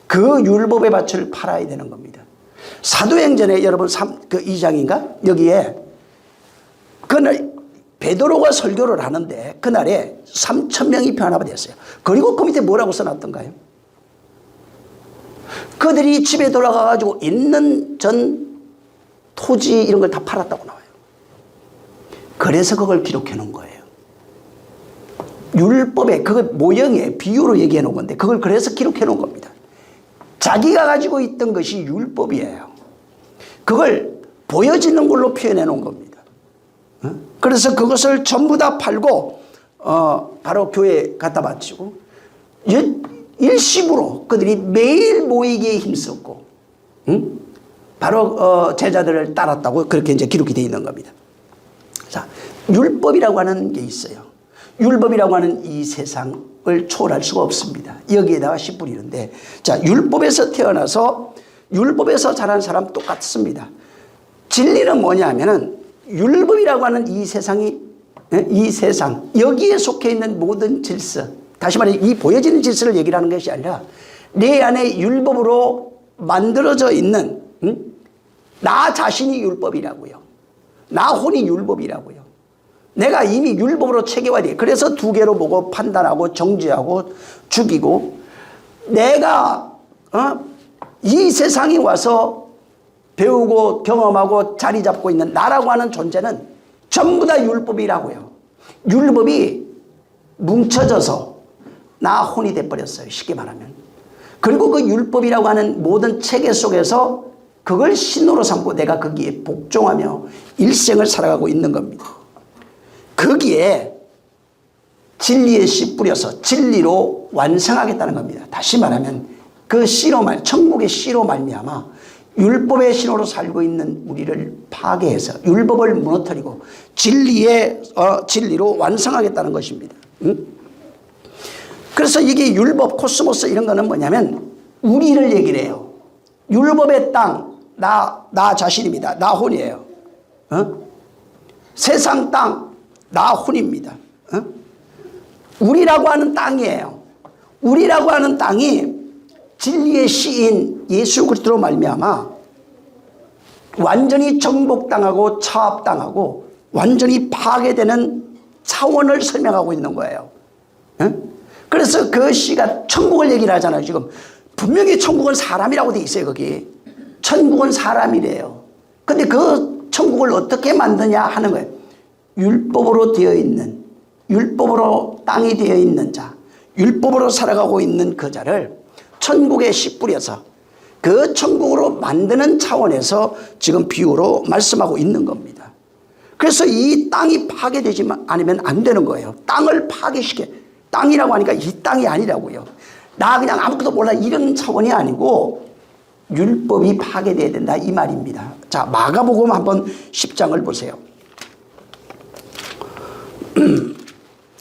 그 율법의 밭을 팔아야 되는 겁니다. 사도행전에 여러분 2장인가? 여기에 그날 베드로가 설교를 하는데 그날에 3,000명이 변화되었어요. 그리고 그 밑에 뭐라고 써놨던가요? 그들이 집에 돌아가가지고 있는 전 토지 이런 걸 다 팔았다고 나와요. 그래서 그걸 기록해 놓은 거예요. 율법에 그 모형에 비유로 얘기해 놓은 건데 그걸 그래서 기록해 놓은 겁니다. 자기가 가지고 있던 것이 율법이에요. 그걸 보여지는 걸로 표현해 놓은 겁니다. 그래서 그것을 전부 다 팔고 바로 교회에 갖다 바치고 일시부로 그들이 매일 모이기에 힘썼고 바로 제자들을 따랐다고 그렇게 이제 기록이 되어 있는 겁니다. 자, 율법이라고 하는 게 있어요. 율법이라고 하는 이 세상을 초월할 수가 없습니다. 여기에다가 씨 뿌리는데, 자, 율법에서 태어나서 율법에서 자란 사람 똑같습니다. 진리는 뭐냐 하면은 율법이라고 하는 이 세상이, 이 세상, 여기에 속해 있는 모든 질서, 다시 말해 이 보여지는 질서를 얘기를 하는 것이 아니라 내 안에 율법으로 만들어져 있는 나 자신이 율법이라고요. 나 혼이 율법이라고요. 내가 이미 율법으로 체계화돼. 그래서 두 개로 보고 판단하고 정죄하고 죽이고 내가 이 세상에 와서 배우고 경험하고 자리 잡고 있는 나라고 하는 존재는 전부 다 율법이라고요. 율법이 뭉쳐져서 나 혼이 돼버렸어요. 쉽게 말하면. 그리고 그 율법이라고 하는 모든 체계 속에서 그걸 신호로 삼고 내가 거기에 복종하며 일생을 살아가고 있는 겁니다. 거기에 진리의 씨 뿌려서 진리로 완성하겠다는 겁니다. 다시 말하면 그 씨로 천국의 씨로 말미암아 율법의 신호로 살고 있는 우리를 파괴해서 율법을 무너뜨리고 진리로 완성하겠다는 것입니다. 그래서 이게 율법, 코스모스 이런 거는 뭐냐면 우리를 얘기를 해요. 율법의 땅, 나 자신입니다. 나 혼이에요. 세상 땅, 나 혼입니다. 우리라고 하는 땅이에요. 우리라고 하는 땅이 진리의 씨인 예수 그리스도로 말미암아 완전히 정복당하고 차압당하고 완전히 파괴되는 차원을 설명하고 있는 거예요. 그래서 그 씨가 천국을 얘기를 하잖아요. 지금 분명히 천국은 사람이라고 돼 있어요. 거기 천국은 사람이래요. 근데 그 천국을 어떻게 만드냐 하는 거예요. 율법으로 되어 있는, 율법으로 땅이 되어 있는 자, 율법으로 살아가고 있는 그 자를 천국에 씨 뿌려서 그 천국으로 만드는 차원에서 지금 비유로 말씀하고 있는 겁니다. 그래서 이 땅이 파괴되지 않으면 안 되는 거예요. 땅을 파괴시켜. 땅이라고 하니까 이 땅이 아니라고요. 나 그냥 아무것도 몰라 이런 차원이 아니고 율법이 파괴돼야 된다 이 말입니다. 자, 마가복음 한번 10장을 보세요.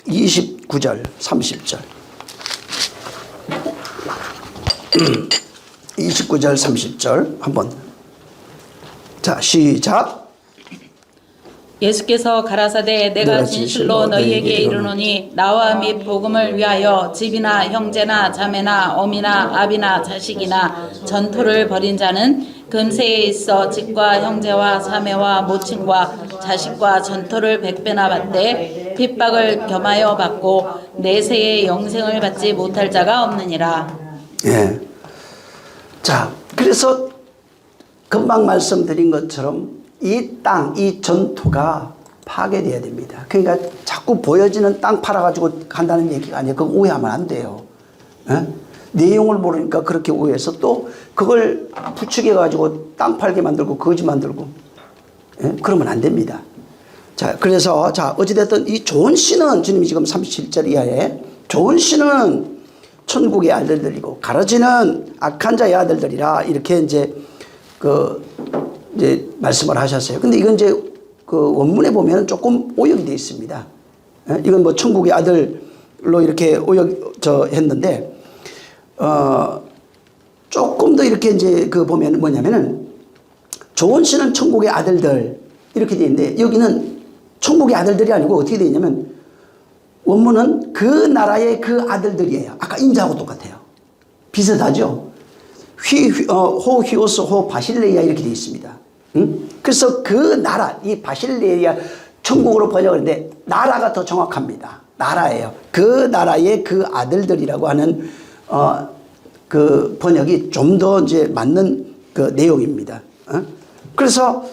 29절 30절 29절 30절 한번 자 시작. 예수께서 가라사대 내가 진실로 너희에게 이르노니 나와 및 복음을 위하여 집이나 형제나 자매나 어미나 아비나 자식이나 전토를 벌인 자는 금세에 있어 집과 형제와 자매와 모친과 자식과 전토를 100배나 받되 핍박을 겸하여 받고 내세의 영생을 받지 못할 자가 없느니라. 예. 자, 그래서 금방 말씀드린 것처럼 이 땅, 이 전토가 파괴돼야 됩니다. 그러니까 자꾸 보여지는 땅 팔아가지고 간다는 얘기가 아니에요. 그거 오해하면 안 돼요. 예? 내용을 모르니까 그렇게 오해해서 또 그걸 부추겨가지고 땅 팔게 만들고 거지 만들고 예? 그러면 안 됩니다. 자, 그래서 자 어찌됐든 이 좋은 씨는 주님이 지금 37절 이하에 좋은 씨는 천국의 아들들이고 가라지는 악한 자의 아들들이라 이렇게 이제 이제 말씀을 하셨어요. 근데 이건 이제 그 원문에 보면 조금 오역이 되어 있습니다. 예? 이건 뭐 천국의 아들로 이렇게 했는데, 조금 더 이렇게 이제 보면 뭐냐면은 좋은 씨는 천국의 아들들 이렇게 되어 있는데 여기는 천국의 아들들이 아니고 어떻게 되어 있냐면 원문은 그 나라의 그 아들들이에요. 아까 인자하고 똑같아요. 비슷하죠. 호 휘오스 호 바실레이아 이렇게 되어 있습니다. 그래서 그 나라, 이 바실레이아 천국으로 번역하는데 나라가 더 정확합니다. 나라예요. 그 나라의 그 아들들이라고 하는 그 번역이 좀 더 이제 맞는 그 내용입니다. 그래서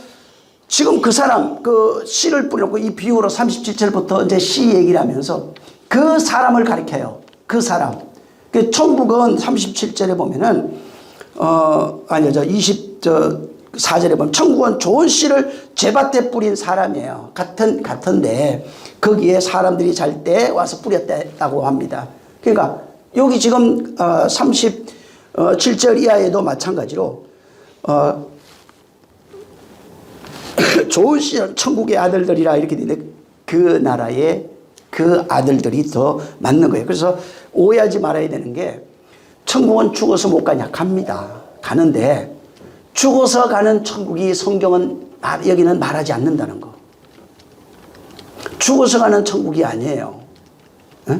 지금 그 사람 그 씨를 뿌려놓고 이 비유로 37절부터 이제 씨 얘기를 하면서 그 사람을 가리켜요. 그 사람. 그 천국은 37절에 보면은 아니요, 24절에 보면 천국은 좋은 씨를 제밭에 뿌린 사람이에요. 같은데 거기에 사람들이 잘 때 와서 뿌렸다고 합니다. 그러니까 여기 지금 37절 이하에도 마찬가지로 좋은 씨는 천국의 아들들이라 이렇게 되는데 그 나라의 그 아들들이 더 맞는 거예요. 그래서 오해하지 말아야 되는 게 천국은 죽어서 못 가냐? 갑니다. 가는데 죽어서 가는 천국이 성경은 여기는 말하지 않는다는 거. 죽어서 가는 천국이 아니에요. 에?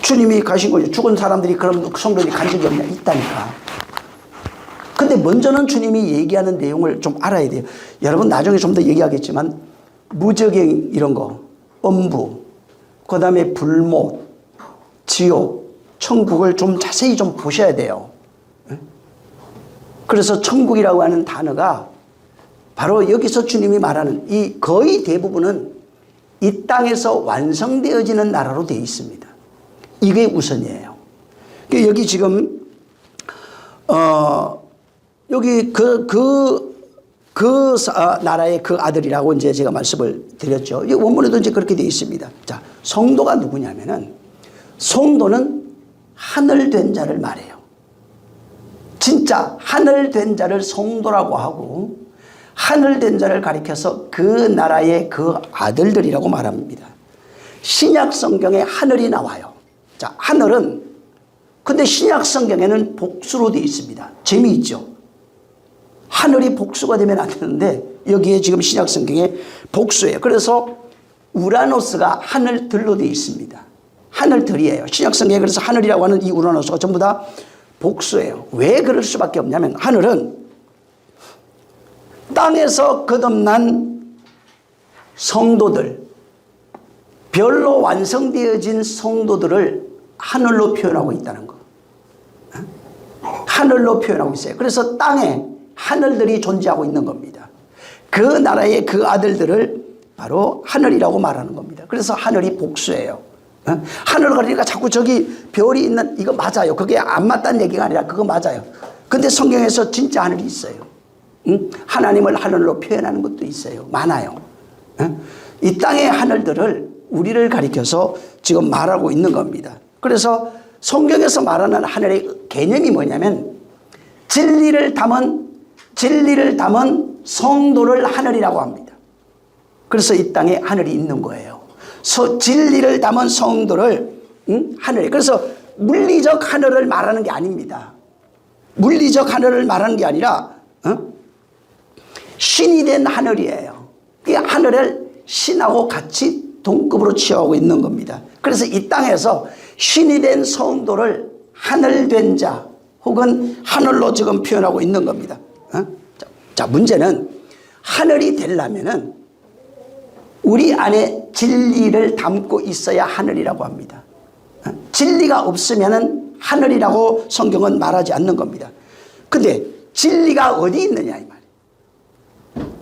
주님이 가신 거죠. 죽은 사람들이 그럼 성도들이 간 적이 없냐? 있다니까. 근데 먼저는 주님이 얘기하는 내용을 좀 알아야 돼요. 여러분 나중에 좀 더 얘기하겠지만 무적행 이런 거, 엄부, 그 다음에 불못, 지옥, 천국을 좀 자세히 좀 보셔야 돼요. 그래서 천국이라고 하는 단어가 바로 여기서 주님이 말하는 이 거의 대부분은 이 땅에서 완성되어지는 나라로 되어 있습니다. 이게 우선이에요. 여기 지금 여기 나라의 그 아들이라고 이제 제가 말씀을 드렸죠. 이 원문에도 이제 그렇게 되어 있습니다. 자, 성도가 누구냐면은 성도는 하늘 된 자를 말해요. 진짜 하늘 된 자를 성도라고 하고 하늘 된 자를 가리켜서 그 나라의 그 아들들이라고 말합니다. 신약 성경에 하늘이 나와요. 자, 하늘은 근데 신약 성경에는 복수로 되어 있습니다. 재미있죠? 하늘이 복수가 되면 안 되는데 여기에 지금 신약 성경에 복수예요. 그래서 우라노스가 하늘들로 되어 있습니다. 하늘들이에요. 신약 성경에 그래서 하늘이라고 하는 이 우라노스가 전부 다 복수예요. 왜 그럴 수밖에 없냐면 하늘은 땅에서 거듭난 성도들, 별로 완성되어진 성도들을 하늘로 표현하고 있다는 거. 하늘로 표현하고 있어요. 그래서 땅에 하늘들이 존재하고 있는 겁니다. 그 나라의 그 아들들을 바로 하늘이라고 말하는 겁니다. 그래서 하늘이 복수예요. 하늘을 가리니까 자꾸 저기 별이 있는 이거 맞아요. 그게 안 맞다는 얘기가 아니라 그거 맞아요. 근데 성경에서 진짜 하늘이 있어요. 하나님을 하늘로 표현하는 것도 있어요. 많아요. 이 땅의 하늘들을 우리를 가리켜서 지금 말하고 있는 겁니다. 그래서 성경에서 말하는 하늘의 개념이 뭐냐면 진리를 담은 성도를 하늘이라고 합니다. 그래서 이 땅에 하늘이 있는 거예요. 진리를 담은 성도를 하늘에. 그래서 물리적 하늘을 말하는 게 아닙니다. 물리적 하늘을 말하는 게 아니라 신이 된 하늘이에요. 그 하늘을 신하고 같이 동급으로 취하고 있는 겁니다. 그래서 이 땅에서 신이 된 성도를 하늘 된 자 혹은 하늘로 지금 표현하고 있는 겁니다. 자, 문제는 하늘이 되려면은 우리 안에 진리를 담고 있어야 하늘이라고 합니다. 진리가 없으면은 하늘이라고 성경은 말하지 않는 겁니다. 근데 진리가 어디 있느냐 이 말이에요.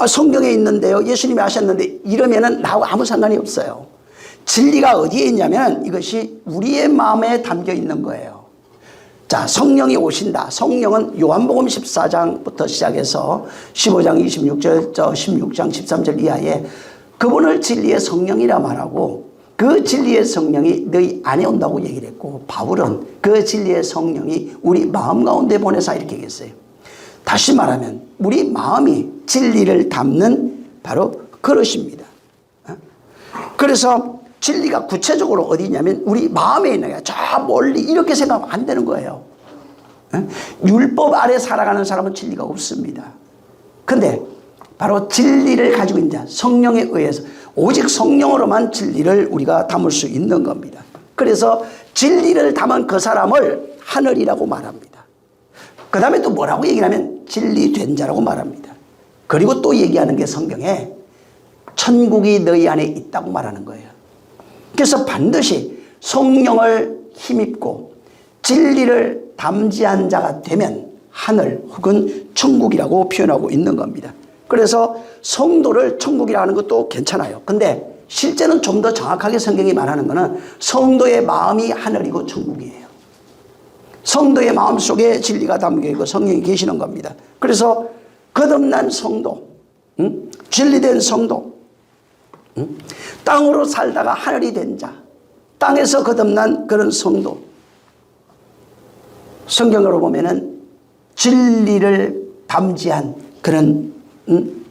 성경에 있는데요. 예수님이 하셨는데 이러면은 나하고 아무 상관이 없어요. 진리가 어디에 있냐면 이것이 우리의 마음에 담겨 있는 거예요. 자, 성령이 오신다. 성령은 요한복음 14장부터 시작해서 15장 26절, 16장 13절 이하에 그분을 진리의 성령이라 말하고 그 진리의 성령이 너희 안에 온다고 얘기를 했고 바울은 그 진리의 성령이 우리 마음 가운데 보내사 이렇게 얘기했어요. 다시 말하면 우리 마음이 진리를 담는 바로 그릇입니다. 그래서 진리가 구체적으로 어디 있냐면 우리 마음에 있는 거야. 저 멀리 이렇게 생각하면 안 되는 거예요. 율법 아래 살아가는 사람은 진리가 없습니다. 근데 바로 진리를 가지고 있는 자, 성령에 의해서 오직 성령으로만 진리를 우리가 담을 수 있는 겁니다. 그래서 진리를 담은 그 사람을 하늘이라고 말합니다. 그 다음에 또 뭐라고 얘기하면 진리된 자라고 말합니다. 그리고 또 얘기하는 게 성경에 천국이 너희 안에 있다고 말하는 거예요. 그래서 반드시 성령을 힘입고 진리를 담지한 자가 되면 하늘 혹은 천국이라고 표현하고 있는 겁니다. 그래서 성도를 천국이라 하는 것도 괜찮아요. 근데 실제는 좀 더 정확하게 성경이 말하는 것은 성도의 마음이 하늘이고 천국이에요. 성도의 마음 속에 진리가 담겨 있고 성령이 계시는 겁니다. 그래서 거듭난 성도, 진리된 성도, 땅으로 살다가 하늘이 된 자, 땅에서 거듭난 그런 성도, 성경으로 보면은 진리를 담지한 그런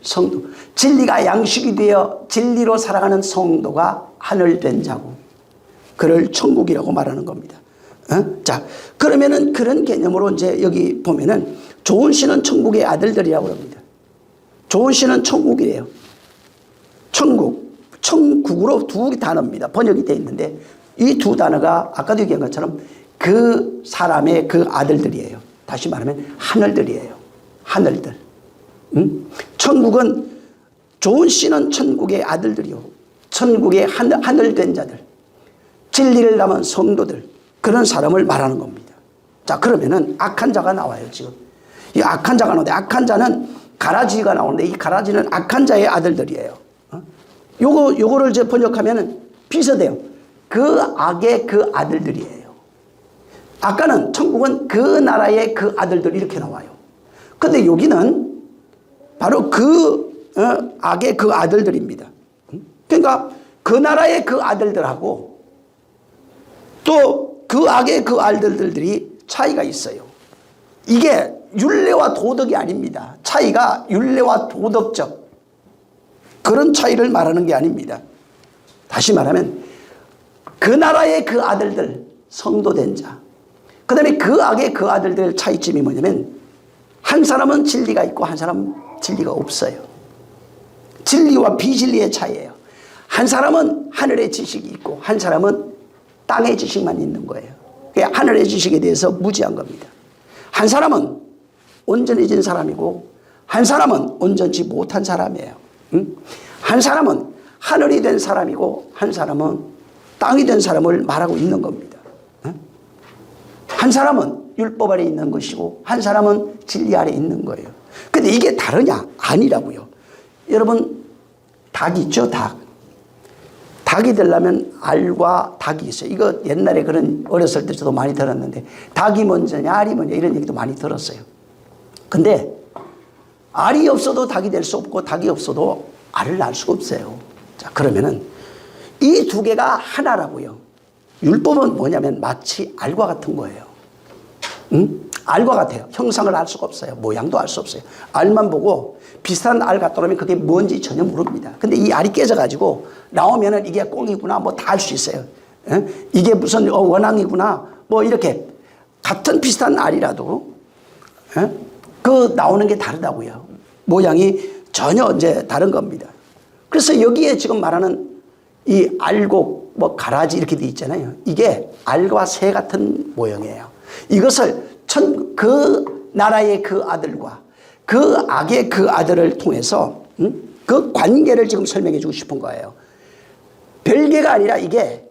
성도, 진리가 양식이 되어 진리로 살아가는 성도가 하늘된 자고 그를 천국이라고 말하는 겁니다. 자, 그러면은 그런 개념으로 이제 여기 보면은 좋은 씨는 천국의 아들들이라고 합니다. 좋은 씨는 천국이래요. 천국, 천국으로 두 단어입니다. 번역이 되어 있는데 이 두 단어가 아까도 얘기한 것처럼 그 사람의 그 아들들이에요. 다시 말하면 하늘들이에요. 하늘들. 천국은 좋은 씨는 천국의 아들들이요. 천국의 하늘된 자들. 진리를 담은 성도들. 그런 사람을 말하는 겁니다. 자, 그러면은 악한 자가 나와요, 지금. 이 악한 자가 나오는데 악한 자는 가라지가 나오는데 이 가라지는 악한 자의 아들들이에요. 요거를 이제 번역하면은 비슷해요. 그 악의 그 아들들이에요. 아까는 천국은 그 나라의 그 아들들 이렇게 나와요. 근데 여기는 바로 그 악의 그 아들들입니다. 그러니까 그 나라의 그 아들들하고 또 그 악의 그 아들들이 차이가 있어요. 이게 율례와 도덕이 아닙니다. 차이가 율례와 도덕적 그런 차이를 말하는 게 아닙니다. 다시 말하면 그 나라의 그 아들들, 성도된 자, 그 다음에 그 악의 그 아들들 차이점이 뭐냐면 한 사람은 진리가 있고 한 사람은 진리가 없어요. 진리와 비진리의 차이예요. 한 사람은 하늘의 지식이 있고 한 사람은 땅의 지식만 있는 거예요. 그러니까 하늘의 지식에 대해서 무지한 겁니다. 한 사람은 온전해진 사람이고 한 사람은 온전치 못한 사람이에요. 한 사람은 하늘이 된 사람이고 한 사람은 땅이 된 사람을 말하고 있는 겁니다. 한 사람은 율법 아래 있는 것이고 한 사람은 진리 아래 있는 거예요. 근데 이게 다르냐? 아니라고요. 여러분 닭 있죠? 닭. 닭이 되려면 알과 닭이 있어요. 이거 옛날에 그런 어렸을 때 저도 많이 들었는데 닭이 먼저냐 알이 먼저 이런 얘기도 많이 들었어요. 근데 알이 없어도 닭이 될 수 없고 닭이 없어도 알을 낳을 수가 없어요. 자, 그러면은 이 두 개가 하나라고요. 율법은 뭐냐면 마치 알과 같은 거예요. 알과 같아요. 형상을 알 수가 없어요. 모양도 알 수 없어요. 알만 보고 비슷한 알 갖다 놓으면 그게 뭔지 전혀 모릅니다. 근데 이 알이 깨져가지고 나오면은 이게 꽁이구나 뭐 다 알 수 있어요. 이게 무슨 원앙이구나 뭐 이렇게 같은 비슷한 알이라도 그 나오는 게 다르다고요. 모양이 전혀 이제 다른 겁니다. 그래서 여기에 지금 말하는 이 알곡 뭐 가라지 이렇게 돼 있잖아요. 이게 알과 새 같은 모형이에요. 이것을 그 나라의 그 아들과 그 악의 그 아들을 통해서 그 관계를 지금 설명해 주고 싶은 거예요. 별개가 아니라 이게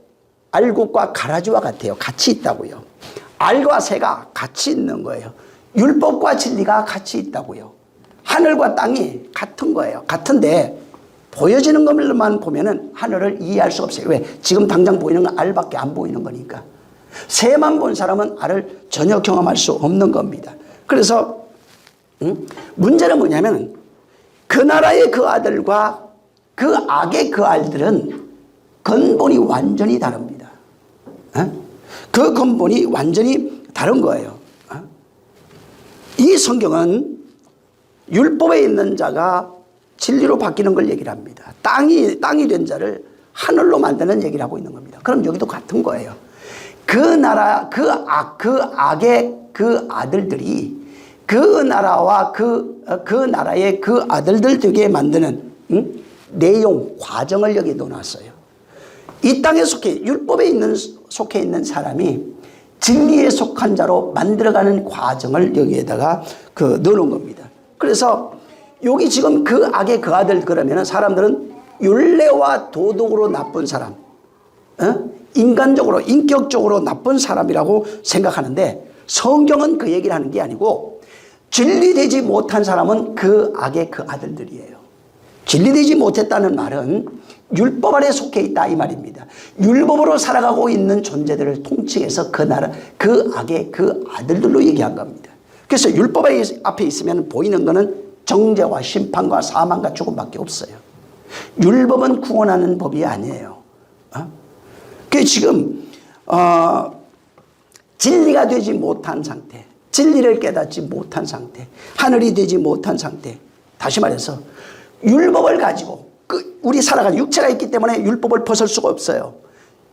알곡과 가라지와 같아요. 같이 있다고요. 알과 새가 같이 있는 거예요. 율법과 진리가 같이 있다고요. 하늘과 땅이 같은 거예요. 같은데 보여지는 것만 보면은 하늘을 이해할 수가 없어요. 왜? 지금 당장 보이는 건 알밖에 안 보이는 거니까. 새만 본 사람은 알을 전혀 경험할 수 없는 겁니다. 그래서 문제는 뭐냐면 그 나라의 그 아들과 그 악의 그 아들은 근본이 완전히 다릅니다. 그 근본이 완전히 다른 거예요. 이 성경은 율법에 있는 자가 진리로 바뀌는 걸 얘기를 합니다. 땅이 된 자를 하늘로 만드는 얘기를 하고 있는 겁니다. 그럼 여기도 같은 거예요. 그 나라, 그 악의 그 아들들이 그 그 나라와 그 나라의 그 아들들 되게 만드는 내용, 과정을 여기 넣어놨어요. 이 땅에 속해 있는 사람이 진리에 속한 자로 만들어가는 과정을 여기에다가 넣어놓은 겁니다. 그래서 여기 지금 그 악의 그 아들 그러면은 사람들은 율례와 도덕으로 나쁜 사람, 인간적으로 인격적으로 나쁜 사람이라고 생각하는데 성경은 그 얘기를 하는 게 아니고 진리되지 못한 사람은 그 악의 그 아들들이에요. 진리되지 못했다는 말은 율법 아래 속해 있다 이 말입니다. 율법으로 살아가고 있는 존재들을 통칭해서 그 나라 그 악의 그 아들들로 얘기한 겁니다. 그래서 율법 앞에 있으면 보이는 것은 정죄와 심판과 사망과 죽음밖에 없어요. 율법은 구원하는 법이 아니에요. 그 지금 진리가 되지 못한 상태, 진리를 깨닫지 못한 상태, 하늘이 되지 못한 상태. 다시 말해서 율법을 가지고 우리 살아가는 육체가 있기 때문에 율법을 벗을 수가 없어요.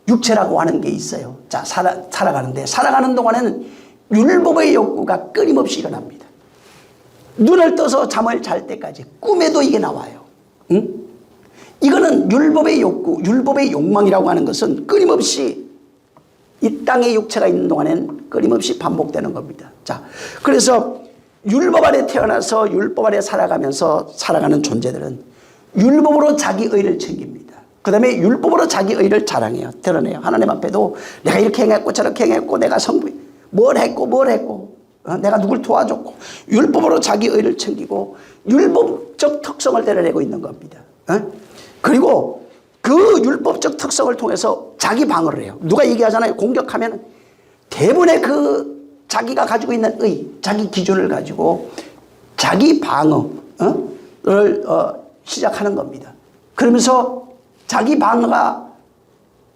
육체라고 하는 게 있어요. 자, 살아가는 동안에는 율법의 욕구가 끊임없이 일어납니다. 눈을 떠서 잠을 잘 때까지 꿈에도 이게 나와요. 이거는 율법의 욕구, 율법의 욕망이라고 하는 것은 끊임없이 이 땅에 육체가 있는 동안에는 끊임없이 반복되는 겁니다. 자, 그래서 율법 아래 태어나서 율법 아래 살아가면서 살아가는 존재들은 율법으로 자기 의를 챙깁니다. 그 다음에 율법으로 자기 의를 자랑해요. 드러내요. 하나님 앞에도 내가 이렇게 행했고 저렇게 행했고 내가 뭘 했고 내가 누굴 도와줬고 율법으로 자기 의를 챙기고 율법적 특성을 드러내고 있는 겁니다. 그리고 그 율법적 특성을 통해서 자기 방어를 해요. 누가 얘기하잖아요. 공격하면 대부분의 그 자기가 가지고 있는 자기 기준을 가지고 자기 방어를 시작하는 겁니다. 그러면서 자기 방어가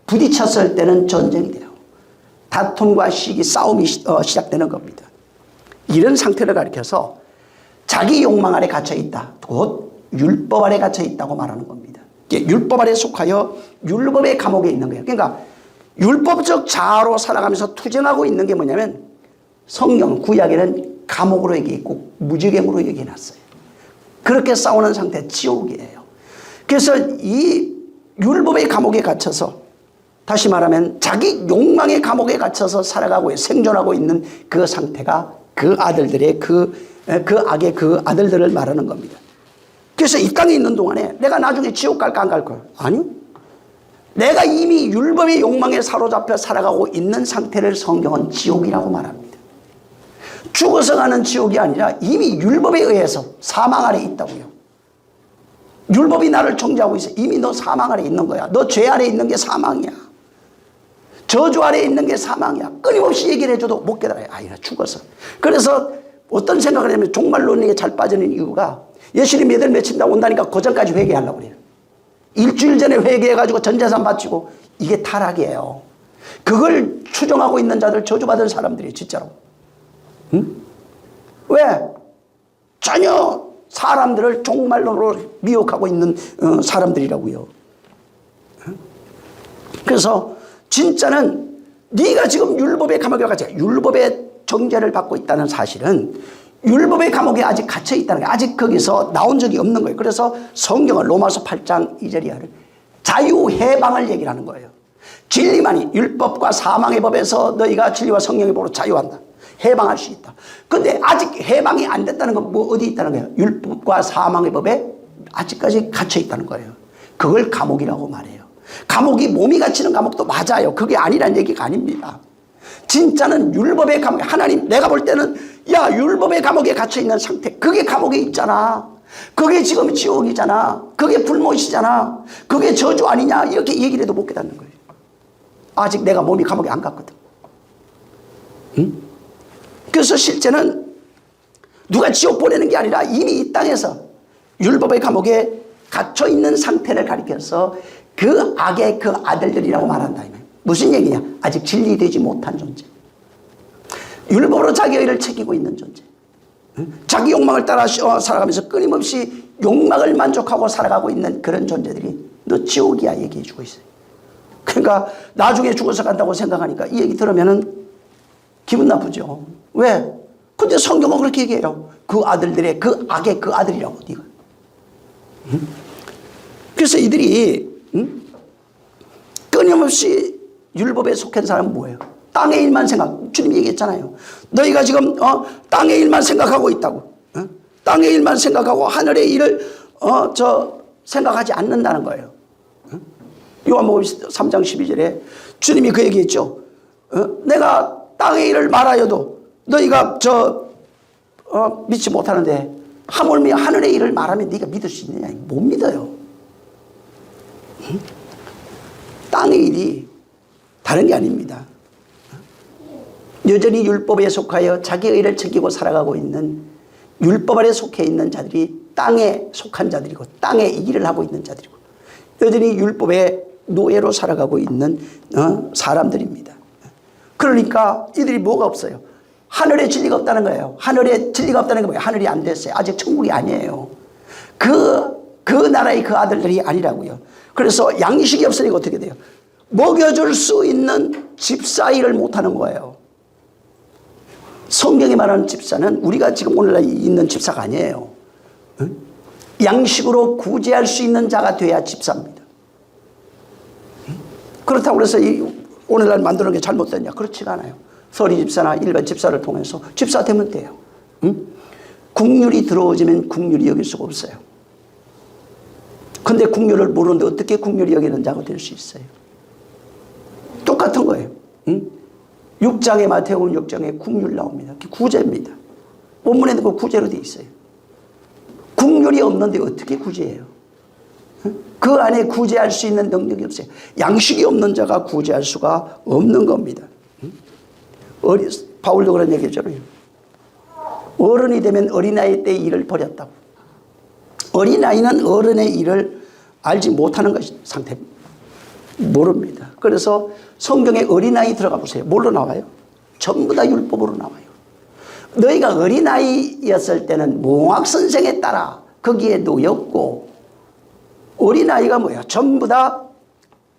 부딪혔을 때는 전쟁이 돼요. 다툼과 싸움이 시작되는 겁니다. 이런 상태를 가리켜서 자기 욕망 아래 갇혀 있다. 곧 율법 아래 갇혀 있다고 말하는 겁니다. 율법 아래 속하여 율법의 감옥에 있는 거예요. 그러니까 율법적 자아로 살아가면서 투쟁하고 있는 게 뭐냐면 성경 구약에는 감옥으로 얘기했고 무지개으로 얘기해놨어요. 그렇게 싸우는 상태 지옥이에요. 그래서 이 율법의 감옥에 갇혀서 다시 말하면 자기 욕망의 감옥에 갇혀서 살아가고 생존하고 있는 그 상태가 그 아들들의 그 악의 그 아들들을 말하는 겁니다. 그래서 이 땅에 있는 동안에 내가 나중에 지옥 갈까 안 갈까? 아니요. 내가 이미 율법의 욕망에 사로잡혀 살아가고 있는 상태를 성경은 지옥이라고 말합니다. 죽어서 가는 지옥이 아니라 이미 율법에 의해서 사망 아래 있다고요. 율법이 나를 정죄하고 있어. 이미 너 사망 아래 있는 거야. 너 죄 아래 있는 게 사망이야. 저주 아래 있는 게 사망이야. 끊임없이 얘기를 해줘도 못 깨달아요. 나 죽어서. 그래서 어떤 생각을 하냐면 종말론에 잘 빠지는 이유가 예수님 몇월 며칠 다 온다니까 그 전까지 회개하려고 그래요. 일주일 전에 회개해가지고 전 재산 바치고 이게 타락이에요. 그걸 추정하고 있는 자들 저주받은 사람들이에요. 진짜로. 왜? 전혀 사람들을 종말론으로 미혹하고 있는 사람들이라고요. 그래서 진짜는 네가 지금 율법의 감옥에 갇혀 율법의 정죄를 받고 있다는 사실은 율법의 감옥에 아직 갇혀 있다는 게 아직 거기서 나온 적이 없는 거예요. 그래서 성경은 로마서 8장 2절이야 자유해방을 얘기를 하는 거예요. 진리만이 율법과 사망의 법에서 너희가 진리와 성령의 법으로 자유한다. 해방할 수 있다. 근데 아직 해방이 안 됐다는 건 뭐 어디 있다는 거예요? 율법과 사망의 법에 아직까지 갇혀 있다는 거예요. 그걸 감옥이라고 말해요. 감옥이 몸이 갇히는 감옥도 맞아요. 그게 아니란 얘기가 아닙니다. 진짜는 율법의 감옥, 하나님 내가 볼 때는 율법의 감옥에 갇혀 있는 상태, 그게 감옥에 있잖아. 그게 지금 지옥이잖아. 그게 불못이잖아. 그게 저주 아니냐 이렇게 얘기를 해도 못 깨닫는 거예요. 아직 내가 몸이 감옥에 안 갔거든. 그래서 실제는 누가 지옥 보내는 게 아니라 이미 이 땅에서 율법의 감옥에 갇혀 있는 상태를 가리켜서 그 악의 그 아들들이라고 말한다. 무슨 얘기냐? 아직 진리되지 못한 존재. 율법으로 자기 의를 챙기고 있는 존재. 자기 욕망을 따라 살아가면서 끊임없이 욕망을 만족하고 살아가고 있는 그런 존재들이 너 지옥이야 얘기해 주고 있어요. 그러니까 나중에 죽어서 간다고 생각하니까 이 얘기 들으면은 기분 나쁘죠. 왜? 근데 성경은 그렇게 얘기해요. 그 아들들의 그 악의 그 아들이라고 네가. 그래서 이들이 끊임없이 율법에 속한 사람은 뭐예요? 땅의 일만 생각. 주님이 얘기했잖아요. 너희가 지금 땅의 일만 생각하고 있다고. 땅의 일만 생각하고 하늘의 일을 생각하지 않는다는 거예요. 요한복음 3장 12절에 주님이 그 얘기했죠. 내가 땅의 일을 말하여도 너희가 믿지 못하는데 하물며 하늘의 일을 말하면 네가 믿을 수 있느냐? 못 믿어요. 땅의 일이 다른 게 아닙니다. 여전히 율법에 속하여 자기의 일을 챙기고 살아가고 있는 율법 아래 속해 있는 자들이 땅에 속한 자들이고 땅의 일을 하고 있는 자들이고 여전히 율법의 노예로 살아가고 있는 사람들입니다. 그러니까 이들이 뭐가 없어요? 하늘에 진리가 없다는 거예요. 하늘에 진리가 없다는 게 뭐예요? 하늘이 안 됐어요. 아직 천국이 아니에요. 그 나라의 그 아들들이 아니라고요. 그래서 양식이 없으니까 어떻게 돼요? 먹여줄 수 있는 집사 일을 못하는 거예요. 성경이 말하는 집사는 우리가 지금 오늘날 있는 집사가 아니에요. 양식으로 구제할 수 있는 자가 돼야 집사입니다. 그렇다고 해서 오늘날 만드는 게 잘못됐냐? 그렇지가 않아요. 서리 집사나 일반 집사를 통해서 집사 되면 돼요. 국률이 들어오지면 국률이 여길 수가 없어요. 근데 국률을 모르는데 어떻게 국률이 여기는 자가 될 수 있어요? 똑같은 거예요. 6장에 마태복음 6장에 국률 나옵니다. 구제입니다. 본문에도 그 구제로 되어 있어요. 국률이 없는데 어떻게 구제해요? 그 안에 구제할 수 있는 능력이 없어요. 양식이 없는 자가 구제할 수가 없는 겁니다. 바울도 그런 얘기잖아요. 어른이 되면 어린아이 때 일을 버렸다고. 어린아이는 어른의 일을 알지 못하는 것이 상태 모릅니다. 그래서 성경에 어린아이 들어가 보세요. 뭘로 나와요? 전부 다 율법으로 나와요. 너희가 어린아이였을 때는 몽학선생에 따라 거기에 놓였고 어린아이가 뭐야? 전부 다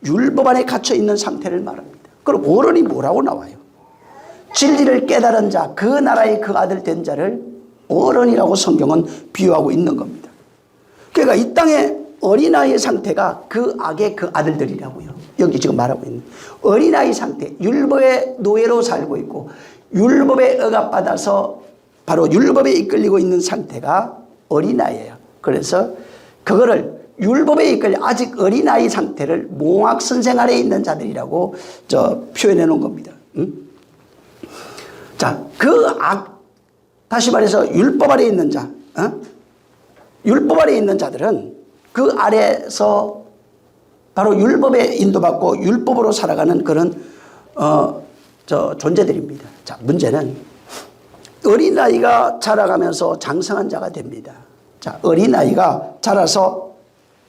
율법 안에 갇혀 있는 상태를 말합니다. 그럼 어른이 뭐라고 나와요? 진리를 깨달은 자, 그 나라의 그 아들 된 자를 어른이라고 성경은 비유하고 있는 겁니다. 그러니까 이 땅에 어린아이의 상태가 그 악의 그 아들들이라고요. 여기 지금 말하고 있는 어린아이 상태, 율법의 노예로 살고 있고 율법에 억압받아서 바로 율법에 이끌리고 있는 상태가 어린아이예요. 그래서 그거를 율법에 이끌려 아직 어린아이 상태를 몽학선생 아래에 있는 자들이라고 표현해 놓은 겁니다. 자, 그 다시 말해서 율법 아래에 있는 자, 율법 아래에 있는 자들은 그 아래에서 바로 율법에 인도받고 율법으로 살아가는 그런 존재들입니다. 자, 문제는 어린아이가 자라가면서 장성한 자가 됩니다. 자, 어린아이가 자라서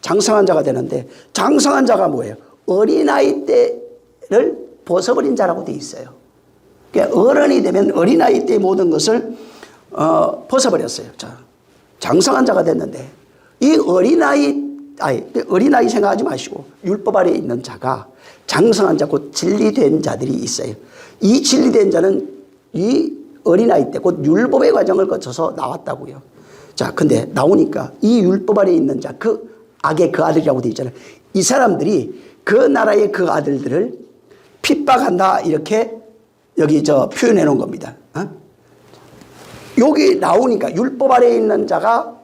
장성한 자가 되는데 장성한 자가 뭐예요? 어린아이 때를 벗어버린 자라고 되어 있어요. 그러니까 어른이 되면 어린아이 때 모든 것을 벗어버렸어요. 자, 장성한 자가 됐는데 이 어린아이 생각하지 마시고 율법 아래에 있는 자가 장성한 자, 곧 진리된 자들이 있어요. 이 진리된 자는 이 어린아이 때 곧 율법의 과정을 거쳐서 나왔다고요. 자, 근데 나오니까 이 율법 아래에 있는 자, 그 악의 그 아들이라고 되어 있잖아요. 이 사람들이 그 나라의 그 아들들을 핍박한다, 이렇게 여기 표현해 놓은 겁니다. 여기 나오니까 율법 아래에 있는 자가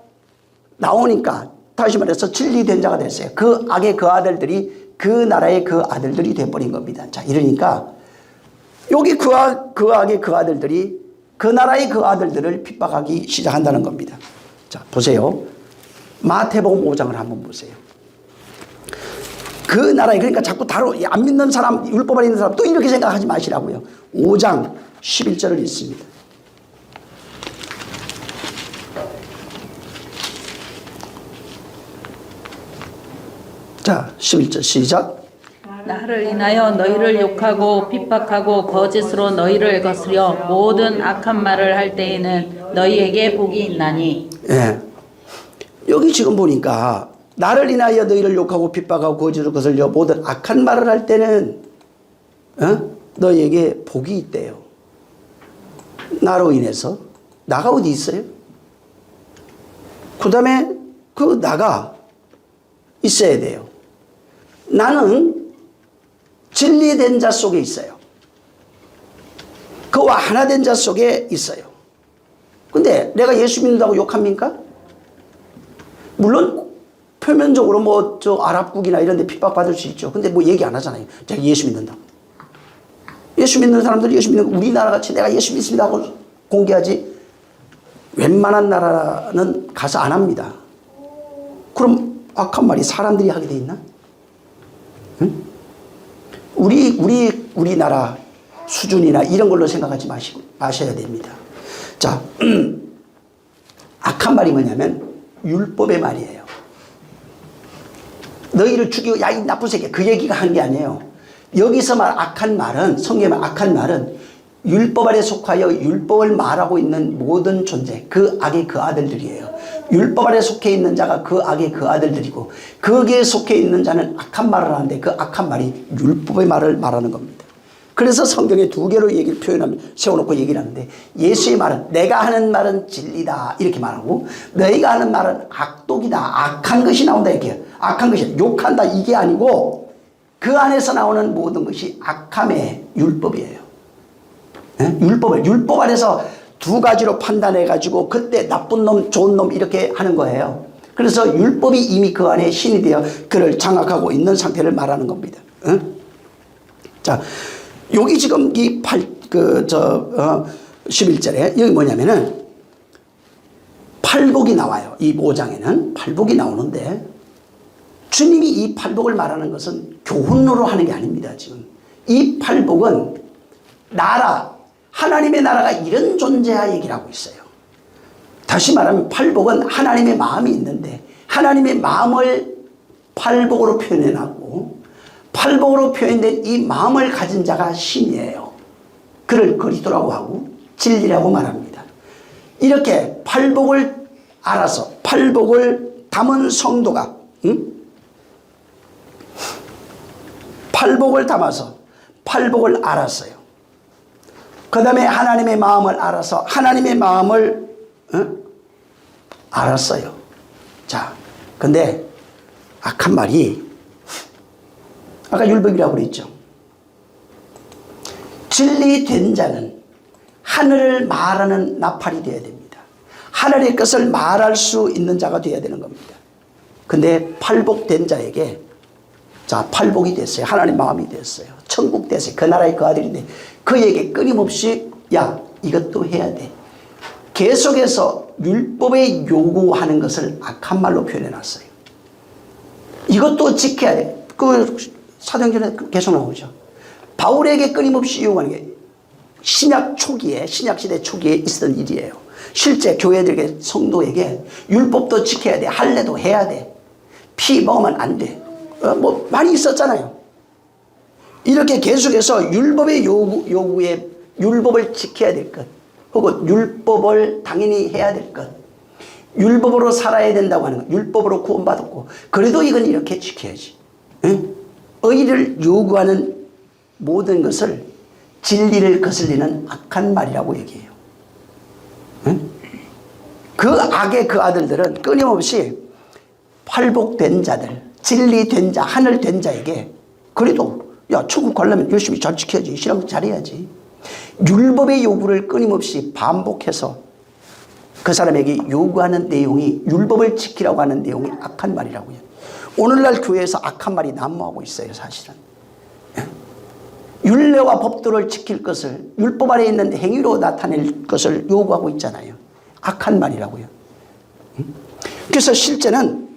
나오니까 다시 말해서 진리된 자가 됐어요. 그 악의 그 아들들이 그 나라의 그 아들들이 돼버린 겁니다. 자, 이러니까 여기 그 악의 그 아들들이 그 나라의 그 아들들을 핍박하기 시작한다는 겁니다. 자, 보세요. 마태복음 5장을 한번 보세요. 그 나라에, 그러니까 자꾸 안 믿는 사람, 율법 아래 있는 사람 또 이렇게 생각하지 마시라고요. 5장 11절을 읽습니다. 자, 11절 시작. 나를 인하여 너희를 욕하고 핍박하고 거짓으로 너희를 거스려 모든 악한 말을 할 때에는 너희에게 복이 있나니. 예. 여기 지금 보니까 나를 인하여 너희를 욕하고 핍박하고 거짓으로 거스려 모든 악한 말을 할 때는 너희에게 복이 있대요. 나로 인해서 나가 어디 있어요? 그 다음에 그 나가 있어야 돼요. 나는 진리된 자 속에 있어요. 그와 하나 된 자 속에 있어요. 근데 내가 예수 믿는다고 욕합니까? 물론 표면적으로 뭐 저 아랍국이나 이런 데 핍박받을 수 있죠. 근데 뭐 얘기 안 하잖아요. 제가 예수 믿는다. 예수 믿는 사람들이 예수 믿는 거 우리나라 같이 내가 예수 믿습니다 하고 공개하지 웬만한 나라는 가서 안 합니다. 그럼 악한 말이 사람들이 하게 돼 있나? 응? 우리나라 수준이나 이런 걸로 생각하지 마셔야 됩니다. 자, 악한 말이 뭐냐면 율법의 말이에요. 너희를 죽이고 야 이 나쁜 새끼 그 얘기가 한 게 아니에요. 여기서 말 악한 말은 성경에 말 악한 말은 율법 아래 속하여 율법을 말하고 있는 모든 존재 그 악의 그 아들들이에요. 율법 아래 속해 있는 자가 그 악의 그 아들들이고 거기에 속해 있는 자는 악한 말을 하는데 그 악한 말이 율법의 말을 말하는 겁니다. 그래서 성경에 두 개로 얘기를 세워놓고 얘기를 하는데 예수의 말은 내가 하는 말은 진리다 이렇게 말하고 너희가 하는 말은 악독이다 악한 것이 나온다 이렇게 악한 것이 욕한다 이게 아니고 그 안에서 나오는 모든 것이 악함의 율법이에요. 율법 안에서 두 가지로 판단해 가지고 그때 나쁜 놈 좋은 놈 이렇게 하는 거예요. 그래서 율법이 이미 그 안에 신이 되어 그를 장악하고 있는 상태를 말하는 겁니다. 자, 여기 지금 이 11절에 여기 뭐냐면은 팔복이 나와요. 이 5장에는 팔복이 나오는데 주님이 이 팔복을 말하는 것은 교훈으로 하는 게 아닙니다. 지금 이 팔복은 나라 하나님의 나라가 이런 존재야 얘기를 하고 있어요. 다시 말하면 팔복은 하나님의 마음이 있는데 하나님의 마음을 팔복으로 표현해놨고 팔복으로 표현된 이 마음을 가진 자가 신이에요. 그를 그리스도라고 하고 진리라고 말합니다. 이렇게 팔복을 알아서 팔복을 담은 성도가 팔복을 담아서 팔복을 알았어요. 그 다음에 하나님의 마음을 알아서 하나님의 마음을 알았어요. 자, 근데 악한 말이 아까 율법이라고 그랬죠. 진리된 자는 하늘을 말하는 나팔이 되어야 됩니다. 하늘의 것을 말할 수 있는 자가 되어야 되는 겁니다. 근데 팔복된 자에게 자 팔복이 됐어요. 하나님 마음이 됐어요. 천국 됐어요. 그 나라의 그 아들인데 그에게 끊임없이 야 이것도 해야 돼. 계속해서 율법에 요구하는 것을 악한 말로 표현해놨어요. 이것도 지켜야 돼. 그 사도행전에 계속 나오죠. 바울에게 끊임없이 요구하는 게 신약 초기에 신약시대 초기에 있었던 일이에요. 실제 교회들에게 성도에게 율법도 지켜야 돼. 할례도 해야 돼. 피 먹으면 안 돼. 뭐 많이 있었잖아요. 이렇게 계속해서 율법의 요구에 율법을 지켜야 될 것 혹은 율법을 당연히 해야 될 것 율법으로 살아야 된다고 하는 것 율법으로 구원받았고 그래도 이건 이렇게 지켜야지. 응? 의를 요구하는 모든 것을 진리를 거슬리는 악한 말이라고 얘기해요. 응? 그 악의 그 아들들은 끊임없이 팔복된 자들 진리된 자 하늘된 자에게 그래도 야 천국 가려면 열심히 잘 지켜야지 신앙 잘해야지 율법의 요구를 끊임없이 반복해서 그 사람에게 요구하는 내용이 율법을 지키라고 하는 내용이 악한 말이라고요. 오늘날 교회에서 악한 말이 난무하고 있어요. 사실은 율례와 법도를 지킬 것을 율법 아래 있는 행위로 나타낼 것을 요구하고 있잖아요. 악한 말이라고요. 그래서 실제는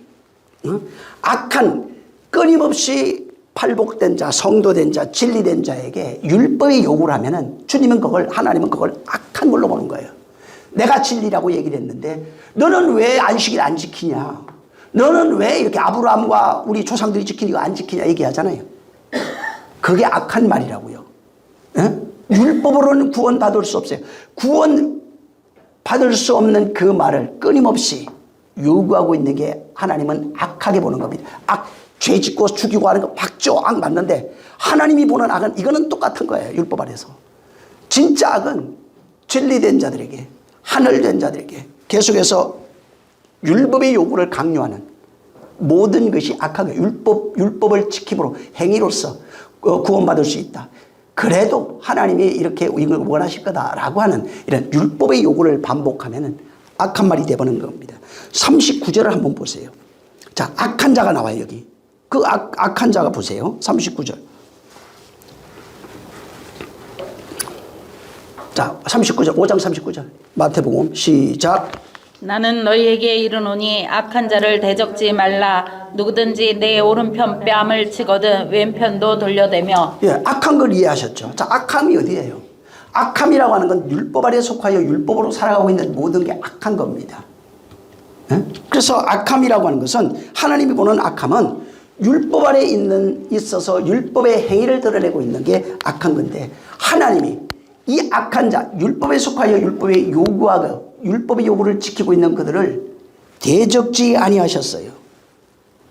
악한 끊임없이 팔복된 자, 성도된 자, 진리된 자에게 율법의 요구를 하면은 주님은 그걸 하나님은 그걸 악한 걸로 보는 거예요. 내가 진리라고 얘기를 했는데 너는 왜 안식일 안 지키냐? 너는 왜 이렇게 아브라함과 우리 조상들이 지킨 이거 안 지키냐 얘기하잖아요. 그게 악한 말이라고요. 에? 율법으로는 구원받을 수 없어요. 구원받을 수 없는 그 말을 끊임없이 요구하고 있는 게 하나님은 악하게 보는 겁니다. 죄 짓고 죽이고 하는 거 맞죠? 악 맞는데 하나님이 보는 악은 이거는 똑같은 거예요. 율법 안에서. 진짜 악은 진리된 자들에게 하늘된 자들에게 계속해서 율법의 요구를 강요하는 모든 것이 악하게 율법을 지킴으로 행위로서 구원받을 수 있다. 그래도 하나님이 이렇게 이걸 원하실 거다라고 하는 이런 율법의 요구를 반복하면 악한 말이 되어버리는 겁니다. 39절을 한번 보세요. 자, 악한 자가 나와요. 여기 그 악한 자가 보세요. 39절. 자, 39절 5장 39절 마태복음 시작. 나는 너희에게 이르노니 악한 자를 대적지 말라. 누구든지 내 오른편 뺨을 치거든 왼편도 돌려대며. 예, 악한 걸 이해하셨죠? 자, 악함이 어디예요? 악함이라고 하는 건 율법 아래 속하여 율법으로 살아가고 있는 모든 게 악한 겁니다. 예? 그래서 악함이라고 하는 것은 하나님이 보는 악함은 율법 아래 있어서 율법의 행위를 드러내고 있는 게 악한 건데, 하나님이 이 악한 자, 율법에 속하여 율법의 요구를 지키고 있는 그들을 대적지 아니하셨어요.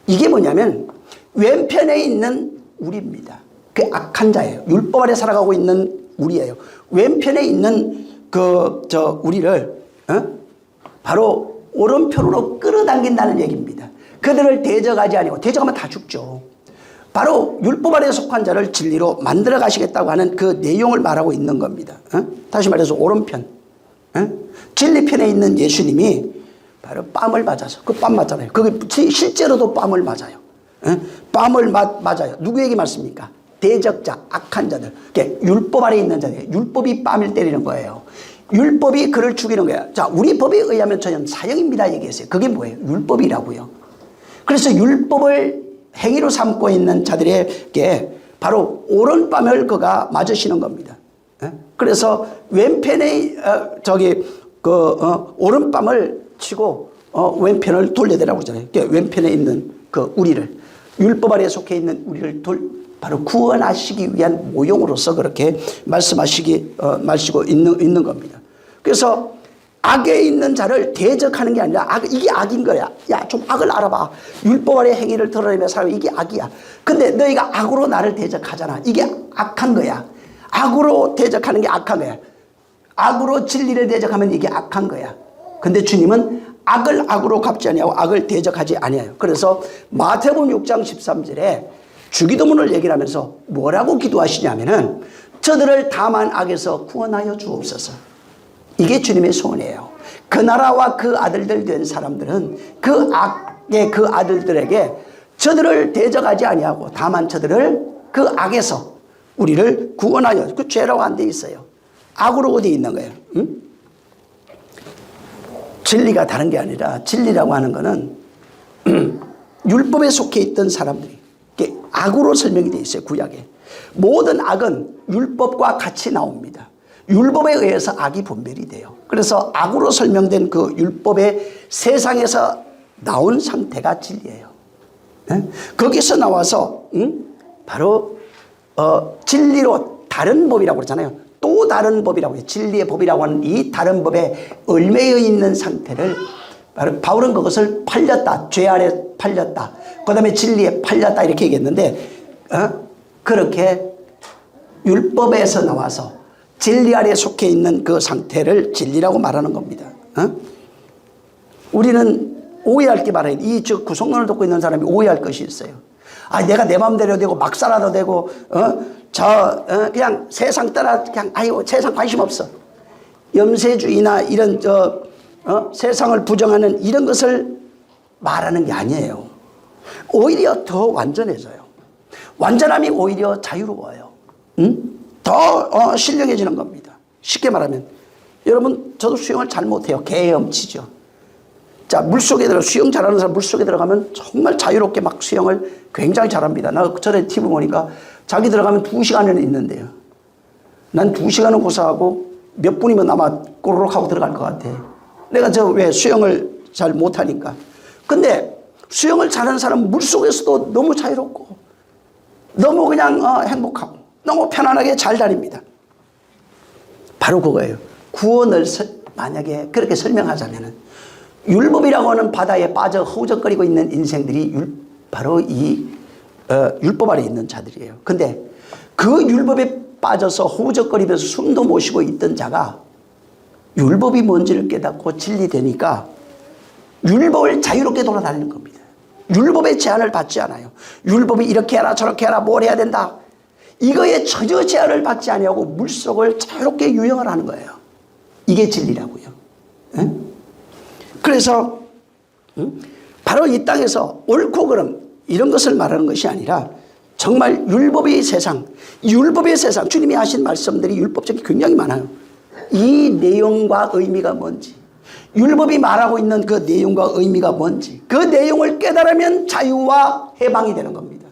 이게 뭐냐면 왼편에 있는 우리입니다. 그 악한 자예요. 율법 아래 살아가고 있는 우리예요. 왼편에 있는 우리를 바로 오른편으로 끌어당긴다는 얘기입니다. 그들을 대적하지 아니고, 대적하면 다 죽죠. 바로 율법 아래 속한 자를 진리로 만들어 가시겠다고 하는 그 내용을 말하고 있는 겁니다. 다시 말해서 오른편, 진리편에 있는 예수님이 바로 뺨을 맞아서, 그 뺨 맞잖아요. 그게 실제로도 뺨을 맞아요. 뺨을 맞아요. 누구에게 맞습니까? 대적자, 악한 자들. 율법 아래 있는 자들. 율법이 뺨을 때리는 거예요. 율법이 그를 죽이는 거예요. 자, 우리 법에 의하면 저는 사형입니다 얘기했어요. 그게 뭐예요? 율법이라고요. 그래서 율법을 행위로 삼고 있는 자들에게 바로 오른뺨을 그가 맞으시는 겁니다. 그래서 왼편에 오른뺨을 치고 왼편을 돌려대라고 그러잖아요. 왼편에 있는 그 우리를, 율법 아래 속해 있는 우리를 바로 구원하시기 위한 모용으로서 그렇게 마시고 있는 겁니다. 그래서 악에 있는 자를 대적하는 게 아니라 이게 악인 거야. 야, 좀 악을 알아봐. 율법 아래 행위를 드러내며 살아요. 이게 악이야. 근데 너희가 악으로 나를 대적하잖아. 이게 악한 거야. 악으로 대적하는 게 악한 거야. 악으로 진리를 대적하면 이게 악한 거야. 근데 주님은 악을 악으로 갚지 아니하고 악을 대적하지 아니해요. 그래서 마태복음 6장 13절에 주기도문을 얘기를 하면서 뭐라고 기도하시냐면은 저들을 다만 악에서 구원하여 주옵소서. 이게 주님의 소원이에요. 그 나라와 그 아들들 된 사람들은 그 악의 그 아들들에게 저들을 대적하지 아니하고 다만 저들을 그 악에서 우리를 구원하여, 그 죄라고 안 돼 있어요. 악으로 어디 있는 거예요? 응? 진리가 다른 게 아니라, 진리라고 하는 거는 율법에 속해 있던 사람들이 악으로 설명이 돼 있어요. 구약에 모든 악은 율법과 같이 나옵니다. 율법에 의해서 악이 분별이 돼요. 그래서 악으로 설명된 그 율법의 세상에서 나온 상태가 진리예요. 거기서 나와서 바로 진리로 다른 법이라고 그러잖아요. 또 다른 법이라고 해요. 진리의 법이라고 하는 이 다른 법에 얽매여 있는 상태를 바로 바울은 그것을 팔렸다, 죄 아래 팔렸다, 그 다음에 진리에 팔렸다 이렇게 얘기했는데, 그렇게 율법에서 나와서 진리 아래 속해 있는 그 상태를 진리라고 말하는 겁니다. 우리는 오해할 게 많아요. 즉 구속론을 듣고 있는 사람이 오해할 것이 있어요. 내가 내 마음대로 되고 막 살아도 되고 그냥 세상 따라 그냥 세상 관심 없어. 염세주의나 이런 세상을 부정하는 이런 것을 말하는 게 아니에요. 오히려 더 완전해져요. 완전함이 오히려 자유로워요. 더 신령해지는 겁니다. 쉽게 말하면 여러분, 저도 수영을 잘 못해요. 개헤엄치죠. 자, 물속에 수영 잘하는 사람 물속에 들어가면 정말 자유롭게 막 수영을 굉장히 잘합니다. 나 전에 TV 보니까 자기 들어가면 2시간은 있는데요. 난 2시간은 고사하고 몇 분이면 아마 꼬르륵 하고 들어갈 것 같아. 내가 왜 수영을 잘 못하니까. 근데 수영을 잘하는 사람은 물속에서도 너무 자유롭고 너무 그냥 행복하고 너무 편안하게 잘 다닙니다. 바로 그거예요. 구원을 만약에 그렇게 설명하자면 율법이라고 하는 바다에 빠져 허우적거리고 있는 인생들이 바로 이 율법 아래 있는 자들이에요. 근데 그 율법에 빠져서 허우적거리면서 숨도 못 쉬고 있던 자가 율법이 뭔지를 깨닫고 진리되니까 율법을 자유롭게 돌아다니는 겁니다. 율법의 제한을 받지 않아요. 율법이 이렇게 해라 저렇게 해라 뭘 해야 된다. 이거에 전혀 제한을 받지 아니하고 물속을 자유롭게 유영을 하는 거예요. 이게 진리라고요. 응? 그래서 바로 이 땅에서 옳고 그름 이런 것을 말하는 것이 아니라 정말 율법의 세상, 율법의 세상, 주님이 하신 말씀들이 율법적이 굉장히 많아요. 이 내용과 의미가 뭔지, 율법이 말하고 있는 그 내용과 의미가 뭔지, 그 내용을 깨달으면 자유와 해방이 되는 겁니다.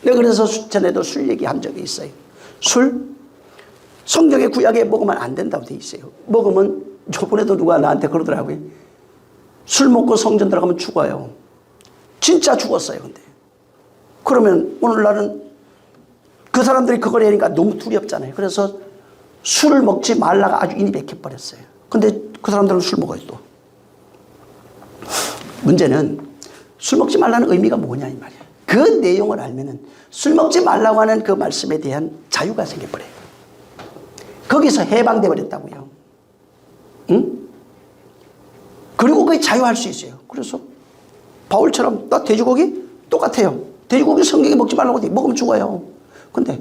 내가 그래서 전에도 술 얘기한 적이 있어요. 술? 성경의 구약에 먹으면 안 된다고 돼 있어요. 먹으면 저번에도 누가 나한테 그러더라고요. 술 먹고 성전 들어가면 죽어요. 진짜 죽었어요. 근데 그러면 오늘날은 그 사람들이 그걸 하니까 너무 두렵잖아요. 그래서 술을 먹지 말라가 아주 인이 백해버렸어요. 근데 그 사람들은 술 먹어요 또. 문제는 술 먹지 말라는 의미가 뭐냐 이 말이에요. 그 내용을 알면은 술 먹지 말라고 하는 그 말씀에 대한 자유가 생겨버려요. 거기서 해방돼 버렸다고요. 응? 그리고 그게 자유할 수 있어요. 그래서 바울처럼 나 돼지고기 똑같아요. 돼지고기 성경에 먹지 말라고 돼. 먹으면 죽어요. 근데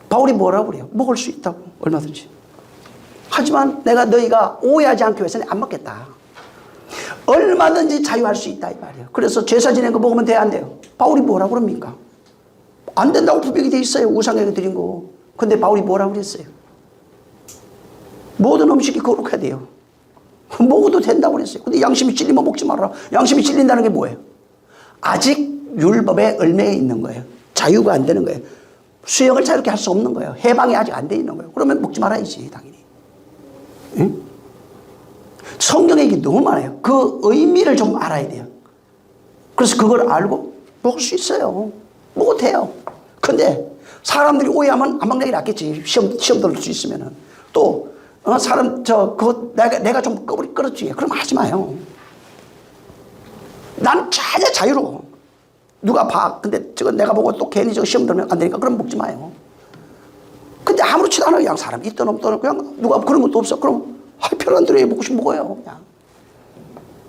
바울이 뭐라고 그래요? 먹을 수 있다고 얼마든지. 하지만 내가 너희가 오해하지 않기 위해서는 안 먹겠다. 얼마든지 자유할 수 있다 이 말이에요. 그래서 제사 지낸 거 먹으면 돼야 안 돼요? 바울이 뭐라고 그럽니까? 안 된다고 분명히 돼 있어요. 우상에게 드린 거. 근데 바울이 뭐라고 그랬어요? 모든 음식이 거룩해야 돼요. 먹어도 된다고 그랬어요. 근데 양심이 찔리면 먹지 말아라. 양심이 찔린다는 게 뭐예요? 아직 율법에 얽매여 있는 거예요. 자유가 안 되는 거예요. 수영을 자유롭게 할 수 없는 거예요. 해방이 아직 안 돼 있는 거예요. 그러면 먹지 말아야지 당연히. 응? 성경에 이게 너무 많아요. 그 의미를 좀 알아야 돼요. 그래서 그걸 알고 먹을 수 있어요. 먹어도 돼요. 근데 사람들이 오해하면 안 먹는 게 낫겠지. 시험 들을 수 있으면은. 또 사람 그거 내가 좀 끌어주게. 그럼 하지 마요. 난 전혀 자유로워. 누가 봐. 근데 저거 내가 보고 또 괜히 저 시험 들면 안 되니까 그럼 먹지 마요. 근데 아무렇지도 않아요. 그냥 사람 있든 없든 그냥 누가 그런 것도 없어. 그럼 편한 대로 먹고 싶으면 먹어요. 그냥.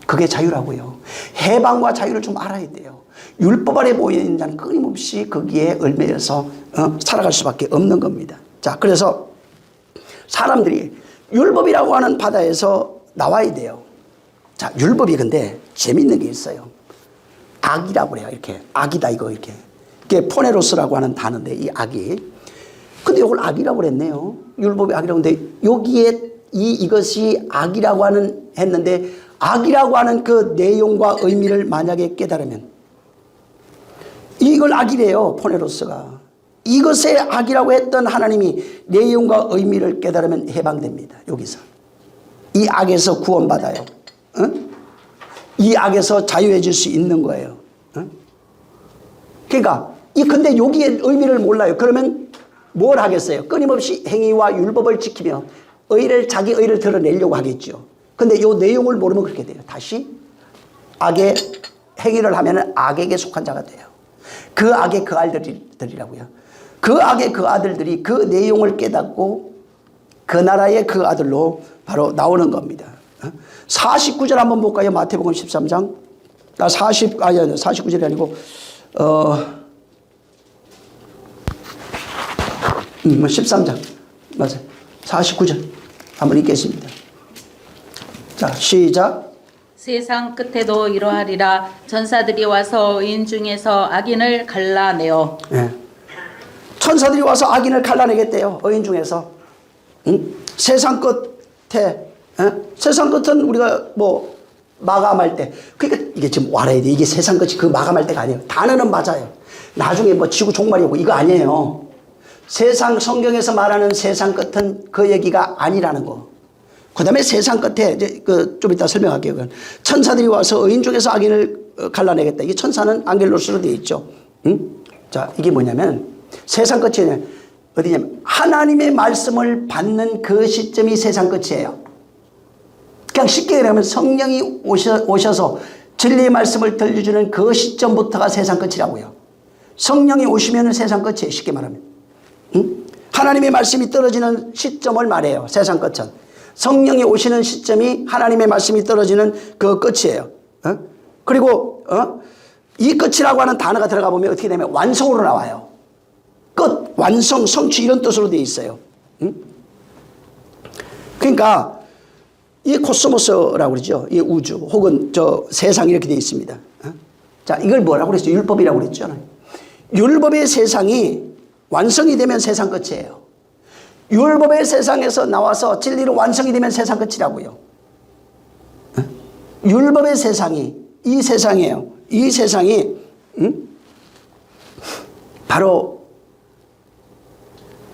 그게 자유라고요. 해방과 자유를 좀 알아야 돼요. 율법 아래 모여있는 자는 끊임없이 거기에 얽매여서 살아갈 수밖에 없는 겁니다. 자, 그래서 사람들이 율법이라고 하는 바다에서 나와야 돼요. 자, 율법이 근데 재밌는 게 있어요. 악이라고 그래요. 이렇게 악이다 이거 이렇게. 이게 포네로스라고 하는 단어인데 이 악이. 근데 이걸 악이라고 그랬네요. 율법이 악이라고 했는데 여기에 이것이 악이라고 하는 했는데 악이라고 하는 그 내용과 의미를 만약에 깨달으면 이걸 악이래요. 포네로스가. 이것에 악이라고 했던 하나님이 내용과 의미를 깨달으면 해방됩니다. 여기서. 이 악에서 구원받아요. 응? 이 악에서 자유해질 수 있는 거예요. 응? 그러니까 근데 여기에 의미를 몰라요. 그러면 뭘 하겠어요? 끊임없이 행위와 율법을 지키며 자기 의를 드러내려고 하겠죠. 근데 이 내용을 모르면 그렇게 돼요. 다시 악의 행위를 하면 악에게 속한 자가 돼요. 그 악의 그 아들들이라고요. 그 악의 그 아들들이 그 내용을 깨닫고 그 나라의 그 아들로 바로 나오는 겁니다. 49절 한번 볼까요? 마태복음 13장. 49절이 아니고 13장. 맞아요. 49절 한번 읽겠습니다. 자, 시작. 세상 끝에도 이러하리라. 전사들이 와서 의인 중에서 악인을 갈라내어. 네. 천사들이 와서 악인을 갈라내겠대요. 의인 중에서. 응? 세상 끝에. 세상 끝은 우리가 뭐 마감할 때. 그러니까 이게 지금 알아야 돼. 이게 세상 끝이 그 마감할 때가 아니에요. 단어는 맞아요. 나중에 뭐 지구 종말이 오고 이거 아니에요. 세상 성경에서 말하는 세상 끝은 그 얘기가 아니라는 거. 그 다음에 세상 끝에 이제 좀 이따 설명할게요. 천사들이 와서 의인 중에서 악인을 갈라내겠다. 이게 천사는 안겔로스로 되어 있죠. 응? 자, 이게 뭐냐면 세상 끝이 어디냐면 하나님의 말씀을 받는 그 시점이 세상 끝이에요. 그냥 쉽게 얘기하면 성령이 오셔서 진리의 말씀을 들려주는 그 시점부터가 세상 끝이라고요. 성령이 오시면 세상 끝이에요. 쉽게 말하면. 응? 하나님의 말씀이 떨어지는 시점을 말해요. 세상 끝은. 성령이 오시는 시점이 하나님의 말씀이 떨어지는 그 끝이에요. 그리고 이 끝이라고 하는 단어가 들어가 보면 어떻게 되면 완성으로 나와요. 끝, 완성, 성취 이런 뜻으로 되어 있어요. 그러니까 이 코스모스라고 그러죠. 이 우주 혹은 저 세상 이렇게 되어 있습니다. 자, 이걸 뭐라고 그랬죠? 율법이라고 그랬잖아요. 율법의 세상이 완성이 되면 세상 끝이에요. 율법의 세상에서 나와서 진리로 완성이 되면 세상 끝이라고요. 율법의 세상이 이 세상이에요. 이 세상이 바로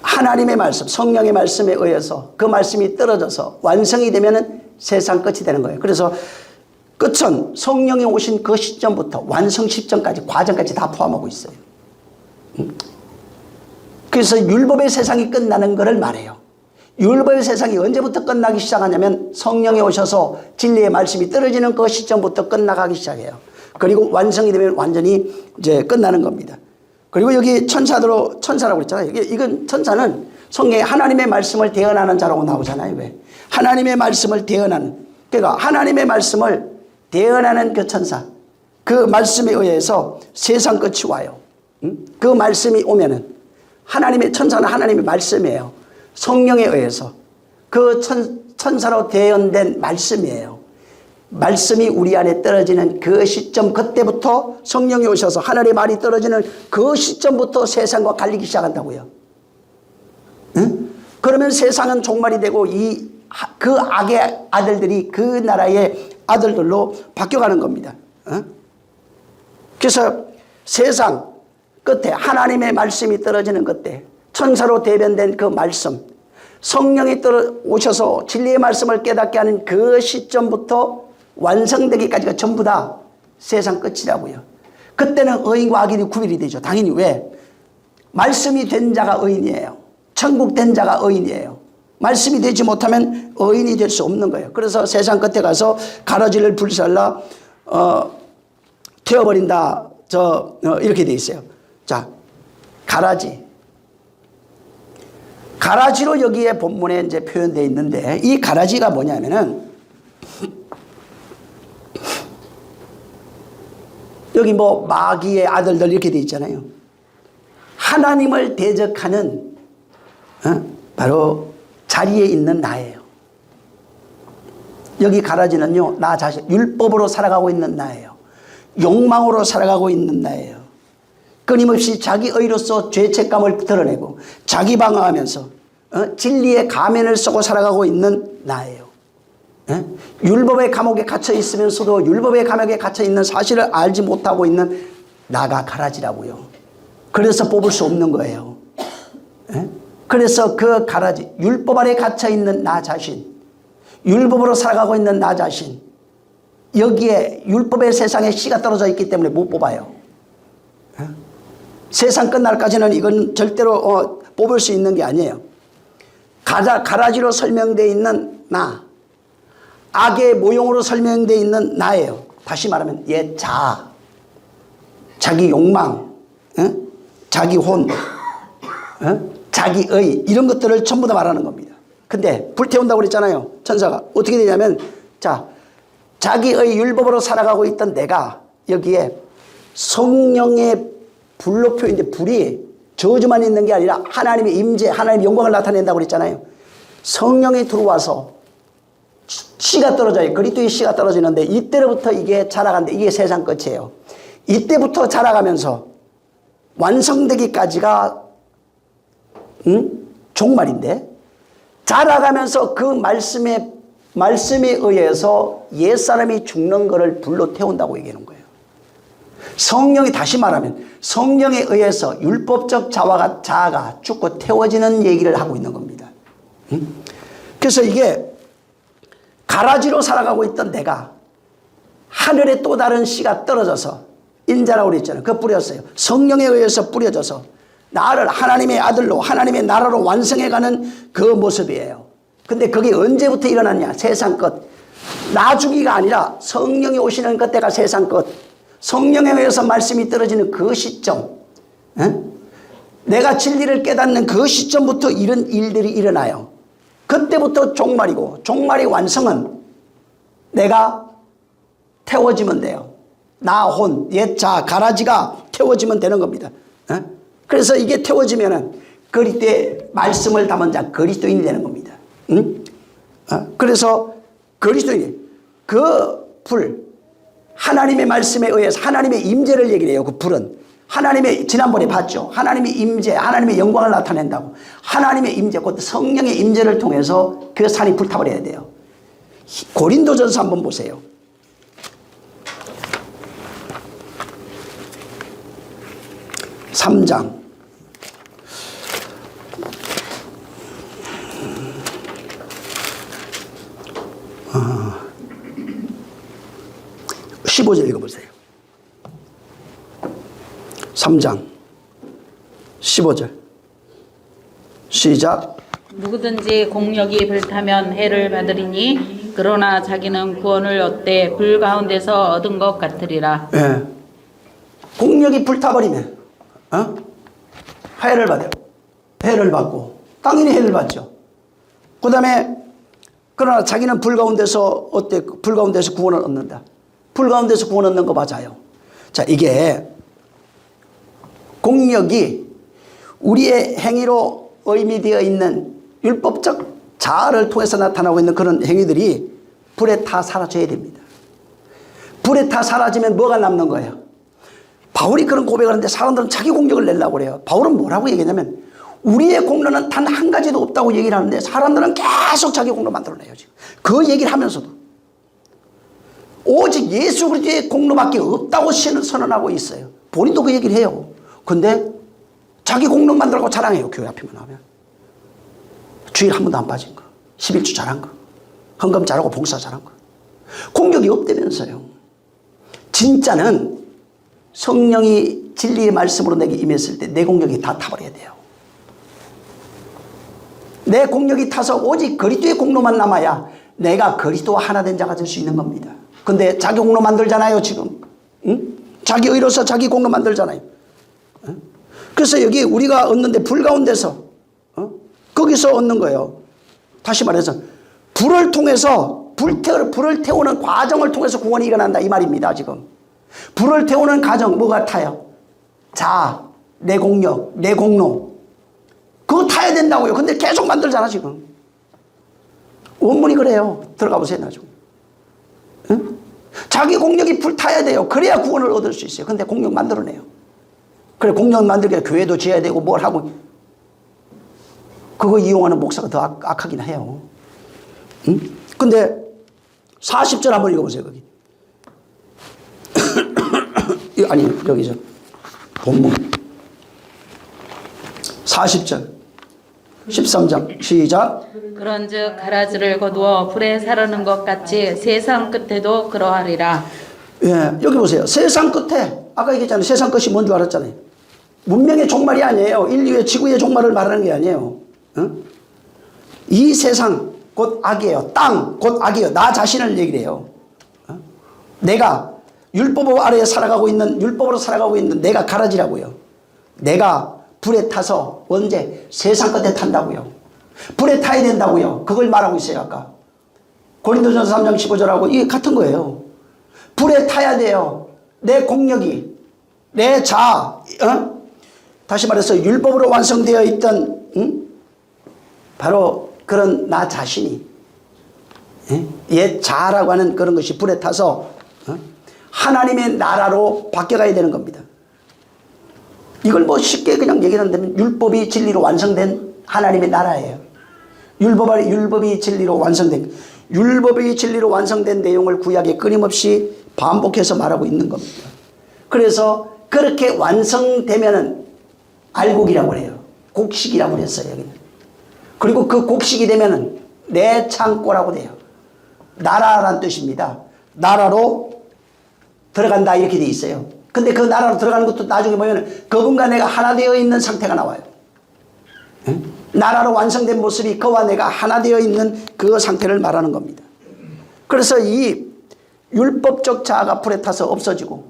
하나님의 말씀, 성령의 말씀에 의해서 그 말씀이 떨어져서 완성이 되면 세상 끝이 되는 거예요. 그래서 끝은 성령이 오신 그 시점부터 완성 시점까지 과정까지 다 포함하고 있어요. 그래서 율법의 세상이 끝나는 것을 말해요. 율법의 세상이 언제부터 끝나기 시작하냐면 성령이 오셔서 진리의 말씀이 떨어지는 그 시점부터 끝나가기 시작해요. 그리고 완성이 되면 완전히 이제 끝나는 겁니다. 그리고 여기 천사라고 그랬잖아요. 이건 천사는 성경에 하나님의 말씀을 대언하는 자라고 나오잖아요. 왜? 하나님의 말씀을 대언하는. 그러니까 하나님의 말씀을 대언하는 그 천사. 그 말씀에 의해서 세상 끝이 와요. 그 말씀이 오면은 하나님의 천사는 하나님의 말씀이에요. 성령에 의해서 그 천사로 대언된 말씀이에요. 말씀이 우리 안에 떨어지는 그 시점, 그때부터 성령이 오셔서 하늘의 말이 떨어지는 그 시점부터 세상과 갈리기 시작한다고요. 응? 그러면 세상은 종말이 되고 그 악의 아들들이 그 나라의 아들들로 바뀌어가는 겁니다. 응? 그래서 세상 끝에 하나님의 말씀이 떨어지는 그때 천사로 대변된 그 말씀, 성령이 오셔서 진리의 말씀을 깨닫게 하는 그 시점부터 완성되기까지가 전부 다 세상 끝이라고요. 그때는 의인과 악인이 구별이 되죠. 당연히 왜? 말씀이 된 자가 의인이에요. 천국 된 자가 의인이에요. 말씀이 되지 못하면 의인이 될 수 없는 거예요. 그래서 세상 끝에 가서 가라지를 불살라 태워버린다. 이렇게 돼 있어요. 자, 가라지로 여기에 본문에 이제 표현되어 있는데 이 가라지가 뭐냐면은 여기 뭐 마귀의 아들들 이렇게 돼 있잖아요. 하나님을 대적하는 바로 자리에 있는 나예요. 여기 가라지는요, 나 자신, 율법으로 살아가고 있는 나예요. 욕망으로 살아가고 있는 나예요. 끊임없이 자기 의로서 죄책감을 드러내고 자기 방어하면서 진리의 가면을 쓰고 살아가고 있는 나예요. 율법의 감옥에 갇혀 있으면서도 율법의 감옥에 갇혀 있는 사실을 알지 못하고 있는 나가 가라지라고요. 그래서 뽑을 수 없는 거예요. 그래서 그 가라지, 율법 아래 갇혀 있는 나 자신, 율법으로 살아가고 있는 나 자신, 여기에 율법의 세상에 씨가 떨어져 있기 때문에 못 뽑아요. 세상 끝날까지는 이건 절대로 뽑을 수 있는 게 아니에요. 가라지로 설명되어 있는 나, 악의 모형으로 설명되어 있는 나예요. 다시 말하면 옛 자아, 자기 욕망, 자기 혼, 자기의 이런 것들을 전부 다 말하는 겁니다. 근데 불태운다고 그랬잖아요. 천사가 어떻게 되냐면 자, 자기의 율법으로 살아가고 있던 내가 여기에 성령의 불로 표현돼. 불이 저주만 있는 게 아니라 하나님의 임재, 하나님의 영광을 나타낸다고 그랬잖아요. 성령이 들어와서 씨가 떨어져요. 그리스도의 씨가 떨어지는데 이때로부터 이게 자라간데 이게 세상 끝이에요. 이때부터 자라가면서 완성되기까지가 종말인데 자라가면서 그 말씀에 의해서 옛사람이 죽는 것을 불로 태운다고 얘기하는 거예요. 성령이 다시 말하면 성령에 의해서 율법적 자아가 죽고 태워지는 얘기를 하고 있는 겁니다. 그래서 이게 가라지로 살아가고 있던 내가 하늘에 또 다른 씨가 떨어져서 인자라고 그랬잖아요. 그거 뿌렸어요. 성령에 의해서 뿌려져서 나를 하나님의 아들로 하나님의 나라로 완성해가는 그 모습이에요. 근데 그게 언제부터 일어났냐? 세상 끝. 나중이가 아니라 성령이 오시는 그때가 세상 끝. 성령에 의해서 말씀이 떨어지는 그 시점, 내가 진리를 깨닫는 그 시점부터 이런 일들이 일어나요. 그때부터 종말이고, 종말의 완성은 내가 태워지면 돼요. 나 혼, 옛 자, 가라지가 태워지면 되는 겁니다. 그래서 이게 태워지면은 그리스도의 말씀을 담은 자, 그리스도인이 되는 겁니다. 그래서 그리스도인, 그 불, 하나님의 말씀에 의해서 하나님의 임재를 얘기를 해요. 그 불은 하나님의, 지난번에 봤죠. 하나님의 임재, 하나님의 영광을 나타낸다고. 하나님의 임재, 곧 성령의 임재를 통해서 그 산이 불타버려야 돼요. 고린도전서 한번 보세요. (3장) 15절 읽어보세요. 3장 15절 시작. 누구든지 공력이 불타면 해를 받으리니 그러나 자기는 구원을 얻되 불 가운데서 얻은 것 같으리라. 예. 공력이 불타버리면 해를 받아요. 해를 받고 당연히 해를 받죠. 그 다음에 그러나 자기는 불 가운데서 어때? 불 가운데서 구원을 얻는다. 불 가운데서 구원 얻는 거 맞아요. 자, 이게 공력이 우리의 행위로 의미되어 있는 율법적 자아를 통해서 나타나고 있는 그런 행위들이 불에 타 사라져야 됩니다. 불에 타 사라지면 뭐가 남는 거예요? 바울이 그런 고백을 하는데 사람들은 자기 공력을 내려고 그래요. 바울은 뭐라고 얘기하냐면 우리의 공로는 단 한 가지도 없다고 얘기를 하는데 사람들은 계속 자기 공로 만들어내요. 지금 그 얘기를 하면서도 오직 예수 그리스도의 공로밖에 없다고 선언하고 있어요. 본인도 그 얘기를 해요. 근데 자기 공로 만들고 자랑해요. 교회 앞에만 나오면 주일 한 번도 안 빠진 거, 11주 잘한 거, 헌금 잘하고 봉사 잘한 거. 공력이 없다면서요. 진짜는 성령이 진리의 말씀으로 내게 임했을 때 내 공력이 다 타버려야 돼요. 내 공력이 타서 오직 그리스도의 공로만 남아야 내가 그리스도와 하나 된 자가 될 수 있는 겁니다. 근데 자기 공로 만들잖아요 지금. 응? 자기 의로서 자기 공로 만들잖아요. 응? 그래서 여기 우리가 얻는데 불 가운데서 거기서 얻는 거예요. 다시 말해서 불을 통해서 불을 태우는 과정을 통해서 구원이 일어난다 이 말입니다. 지금 불을 태우는 과정 뭐가 타요? 자, 내 공력, 내 공로 그거 타야 된다고요. 근데 계속 만들잖아 지금. 원문이 그래요. 들어가 보세요 나중에. 응? 자기 공력이 불타야 돼요. 그래야 구원을 얻을 수 있어요. 근데 공력 만들어내요. 그래 공력 만들기 위해 교회도 지어야 되고 뭘 하고 그거 이용하는 목사가 더 악하긴 해요. 응? 근데 40절 한번 읽어보세요 거기. 아니 여기죠. 본문 40절 13장 시작. 그런즉 가라지를 거두어 불에 사르는 것 같이 세상 끝에도 그러하리라. 예, 여기 보세요. 세상 끝에 아까 얘기했잖아요. 세상 끝이 뭔 줄 알았잖아요. 문명의 종말이 아니에요. 인류의 지구의 종말을 말하는 게 아니에요. 응? 이 세상 곧 악이에요. 땅 곧 악이에요. 나 자신을 얘기를 해요. 내가 율법 아래에 살아가고 있는 율법으로 살아가고 있는 내가 가라지라고요. 내가 불에 타서 언제 세상 끝에 탄다고요. 불에 타야 된다고요. 그걸 말하고 있어요. 아까 고린도전서 3장 15절하고 이게 같은 거예요. 불에 타야 돼요. 내 공력이 내 자아 다시 말해서 율법으로 완성되어 있던 바로 그런 나 자신이 옛 자아라고 하는 그런 것이 불에 타서 하나님의 나라로 바뀌어가야 되는 겁니다. 이걸 뭐 쉽게 그냥 얘기한다면 율법이 진리로 완성된 하나님의 나라예요. 율법이 진리로 완성된 내용을 구약에 끊임없이 반복해서 말하고 있는 겁니다. 그래서 그렇게 완성되면은 알곡이라고 해요. 곡식이라고 그랬어요. 여기는. 그리고 그 곡식이 되면은 내 창고라고 돼요. 나라란 뜻입니다. 나라로 들어간다 이렇게 돼 있어요. 근데 그 나라로 들어가는 것도 나중에 보면 그분과 내가 하나 되어 있는 상태가 나와요. 응? 나라로 완성된 모습이 그와 내가 하나 되어 있는 그 상태를 말하는 겁니다. 그래서 이 율법적 자아가 불에 타서 없어지고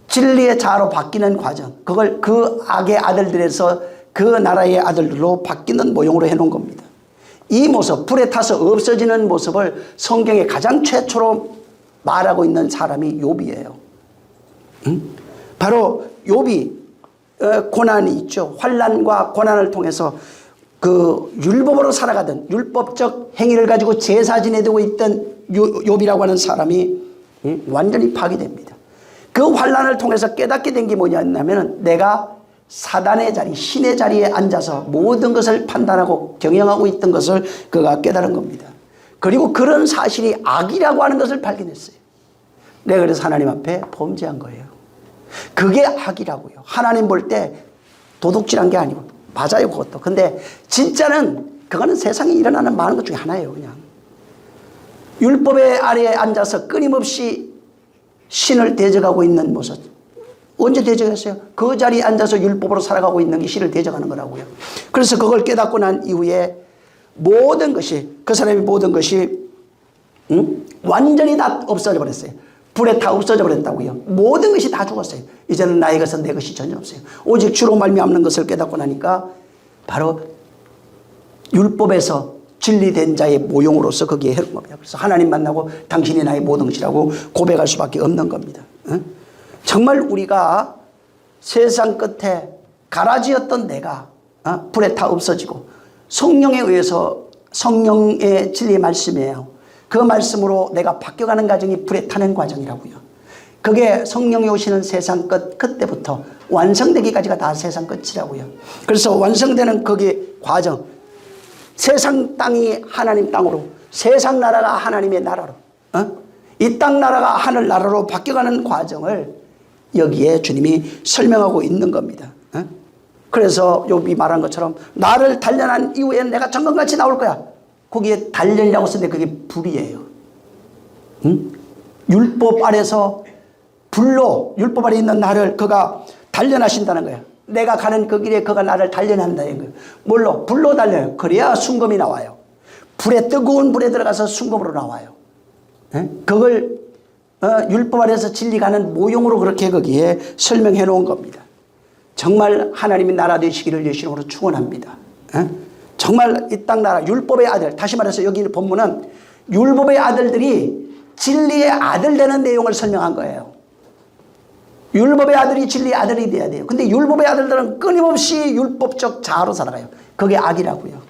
진리의 자아로 바뀌는 과정, 그걸 그 악의 아들들에서 그 나라의 아들들로 바뀌는 모형으로 해놓은 겁니다. 이 모습, 불에 타서 없어지는 모습을 성경에 가장 최초로 말하고 있는 사람이 욥이에요. 바로 욥이 고난이 있죠. 환난과 고난을 통해서 그 율법으로 살아가던 율법적 행위를 가지고 제사 지내고 있던 욥이라고 하는 사람이 완전히 파괴됩니다. 그 환난을 통해서 깨닫게 된 게 뭐냐면 내가 사단의 자리, 신의 자리에 앉아서 모든 것을 판단하고 경영하고 있던 것을 그가 깨달은 겁니다. 그리고 그런 사실이 악이라고 하는 것을 발견했어요. 내가 그래서 하나님 앞에 범죄한 거예요. 그게 악이라고요. 하나님 볼 때 도둑질한 게 아니고 맞아요, 그것도. 근데 진짜는 그거는 세상에 일어나는 많은 것 중에 하나예요. 그냥 율법의 아래에 앉아서 끊임없이 신을 대적하고 있는 모습. 언제 대적했어요? 그 자리에 앉아서 율법으로 살아가고 있는 게 신을 대적하는 거라고요. 그래서 그걸 깨닫고 난 이후에 모든 것이, 그 사람의 모든 것이 완전히 다 없어져 버렸어요. 불에 다 없어져 버렸다고요. 모든 것이 다 죽었어요. 이제는 나의 것은 내 것이 전혀 없어요. 오직 주로 말미암는 것을 깨닫고 나니까 바로 율법에서 진리된 자의 모형으로서 거기에 해놓은 겁니다. 그래서 하나님 만나고 당신이 나의 모든 것이라고 고백할 수밖에 없는 겁니다. 정말 우리가 세상 끝에 가라지였던 내가 불에 타 없어지고 성령에 의해서 성령의 진리의 말씀이에요. 그 말씀으로 내가 바뀌어가는 과정이 불에 타는 과정이라고요. 그게 성령이 오시는 세상 끝, 그때부터 완성되기까지가 다 세상 끝이라고요. 그래서 완성되는 거기 과정, 세상 땅이 하나님 땅으로, 세상 나라가 하나님의 나라로, 이 땅 나라가 하늘 나라로 바뀌어가는 과정을 여기에 주님이 설명하고 있는 겁니다. 그래서 욥이 말한 것처럼 나를 단련한 이후에 내가 정금같이 나올 거야. 거기에 단련이라고 쓰는데 그게 불이에요. 율법 아래서 불로, 율법 아래 있는 나를 그가 단련하신다는 거예요. 내가 가는 그 길에 그가 나를 단련한다는 거예요. 뭘로? 불로 단련해요. 그래야 순금이 나와요. 불에, 뜨거운 불에 들어가서 순금으로 나와요. 그걸 율법 아래서 진리 가는 모형으로 그렇게 거기에 설명해 놓은 겁니다. 정말 하나님의 나라 되시기를 예수님으로 축원합니다. 정말 이 땅 나라 율법의 아들, 다시 말해서 여기 본문은 율법의 아들들이 진리의 아들 되는 내용을 설명한 거예요. 율법의 아들이 진리의 아들이 돼야 돼요. 근데 율법의 아들들은 끊임없이 율법적 자아로 살아가요. 그게 악이라고요.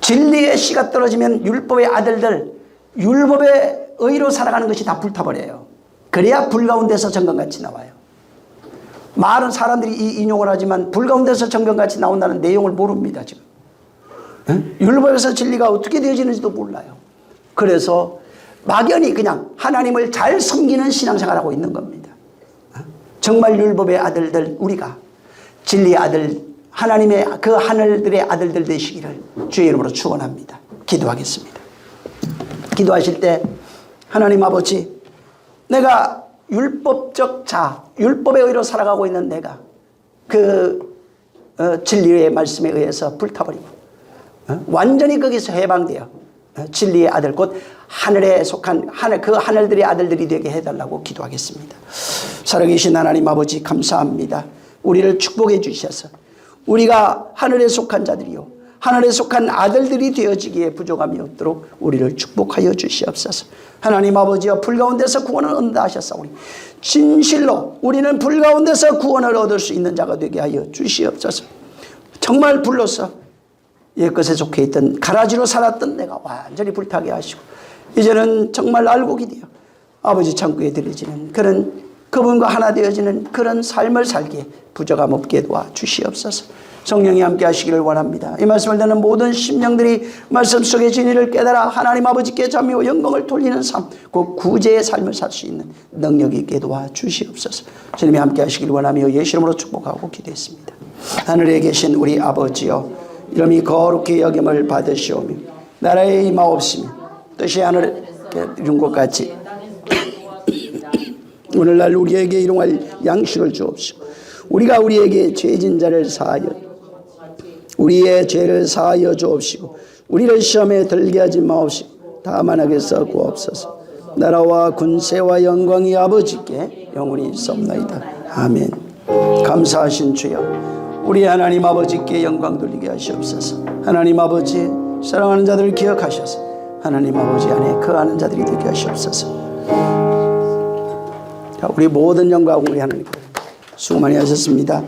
진리의 씨가 떨어지면 율법의 아들들, 율법의 의로 살아가는 것이 다 불타버려요. 그래야 불 가운데서 정금같이 나와요. 많은 사람들이 이 인용을 하지만 불 가운데서 정금같이 나온다는 내용을 모릅니다. 지금 율법에서 진리가 어떻게 되어지는지도 몰라요. 그래서 막연히 그냥 하나님을 잘 섬기는 신앙생활하고 있는 겁니다. 정말 율법의 아들들, 우리가 진리의 아들, 하나님의 그 하늘들의 아들들 되시기를 주의 이름으로 축원합니다. 기도하겠습니다. 기도하실 때 하나님 아버지, 내가 율법적 자, 율법의 의로 살아가고 있는 내가 그 진리의 말씀에 의해서 불타버리고 완전히 거기서 해방되어 진리의 아들, 곧 하늘에 속한 그 하늘들의 아들들이 되게 해달라고 기도하겠습니다. 살아계신 하나님 아버지, 감사합니다. 우리를 축복해 주셔서 우리가 하늘에 속한 자들이요 하늘에 속한 아들들이 되어지기에 부족함이 없도록 우리를 축복하여 주시옵소서. 하나님 아버지여, 불 가운데서 구원을 얻는다 하셨사오니 진실로 우리는 불 가운데서 구원을 얻을 수 있는 자가 되게 하여 주시옵소서. 정말 불로서 옛것에 속해 있던 가라지로 살았던 내가 완전히 불타게 하시고 이제는 정말 알곡이 되어 아버지 창고에 들여지는 그런 그분과 하나 되어지는 그런 삶을 살기에 부족함 없게 도와 주시옵소서. 성령이 함께 하시기를 원합니다. 이 말씀을 듣는 모든 심령들이 말씀 속의 진리를 깨달아 하나님 아버지께 자비와 영광을 돌리는 삶, 그 구제의 삶을 살 수 있는 능력이 있게 도와 주시옵소서. 주님이 함께 하시기를 원하며 예수 이름으로 축복하고 기도했습니다. 하늘에 계신 우리 아버지여, 이름이 거룩히 여김을 받으시오며 나라의 임하옵시며 뜻이 하늘에 이룬 것 같이 오늘날 우리에게 일용할 양식을 주옵시고 우리가 우리에게 죄진 자를 사하여 우리의 죄를 사하여 주옵시고 우리를 시험에 들게 하지 마옵시고 다만 악에서 구하옵소서. 나라와 군세와 영광이 아버지께 영원히 있사옵나이다. 아멘. 감사하신 주여, 우리 하나님 아버지께 영광 돌리게 하시옵소서. 하나님 아버지, 사랑하는 자들을 기억하셔서 하나님 아버지 안에 거하는 자들이 되게 하시옵소서. 자, 우리 모든 영광 우리 하나님 수고 많이 하셨습니다.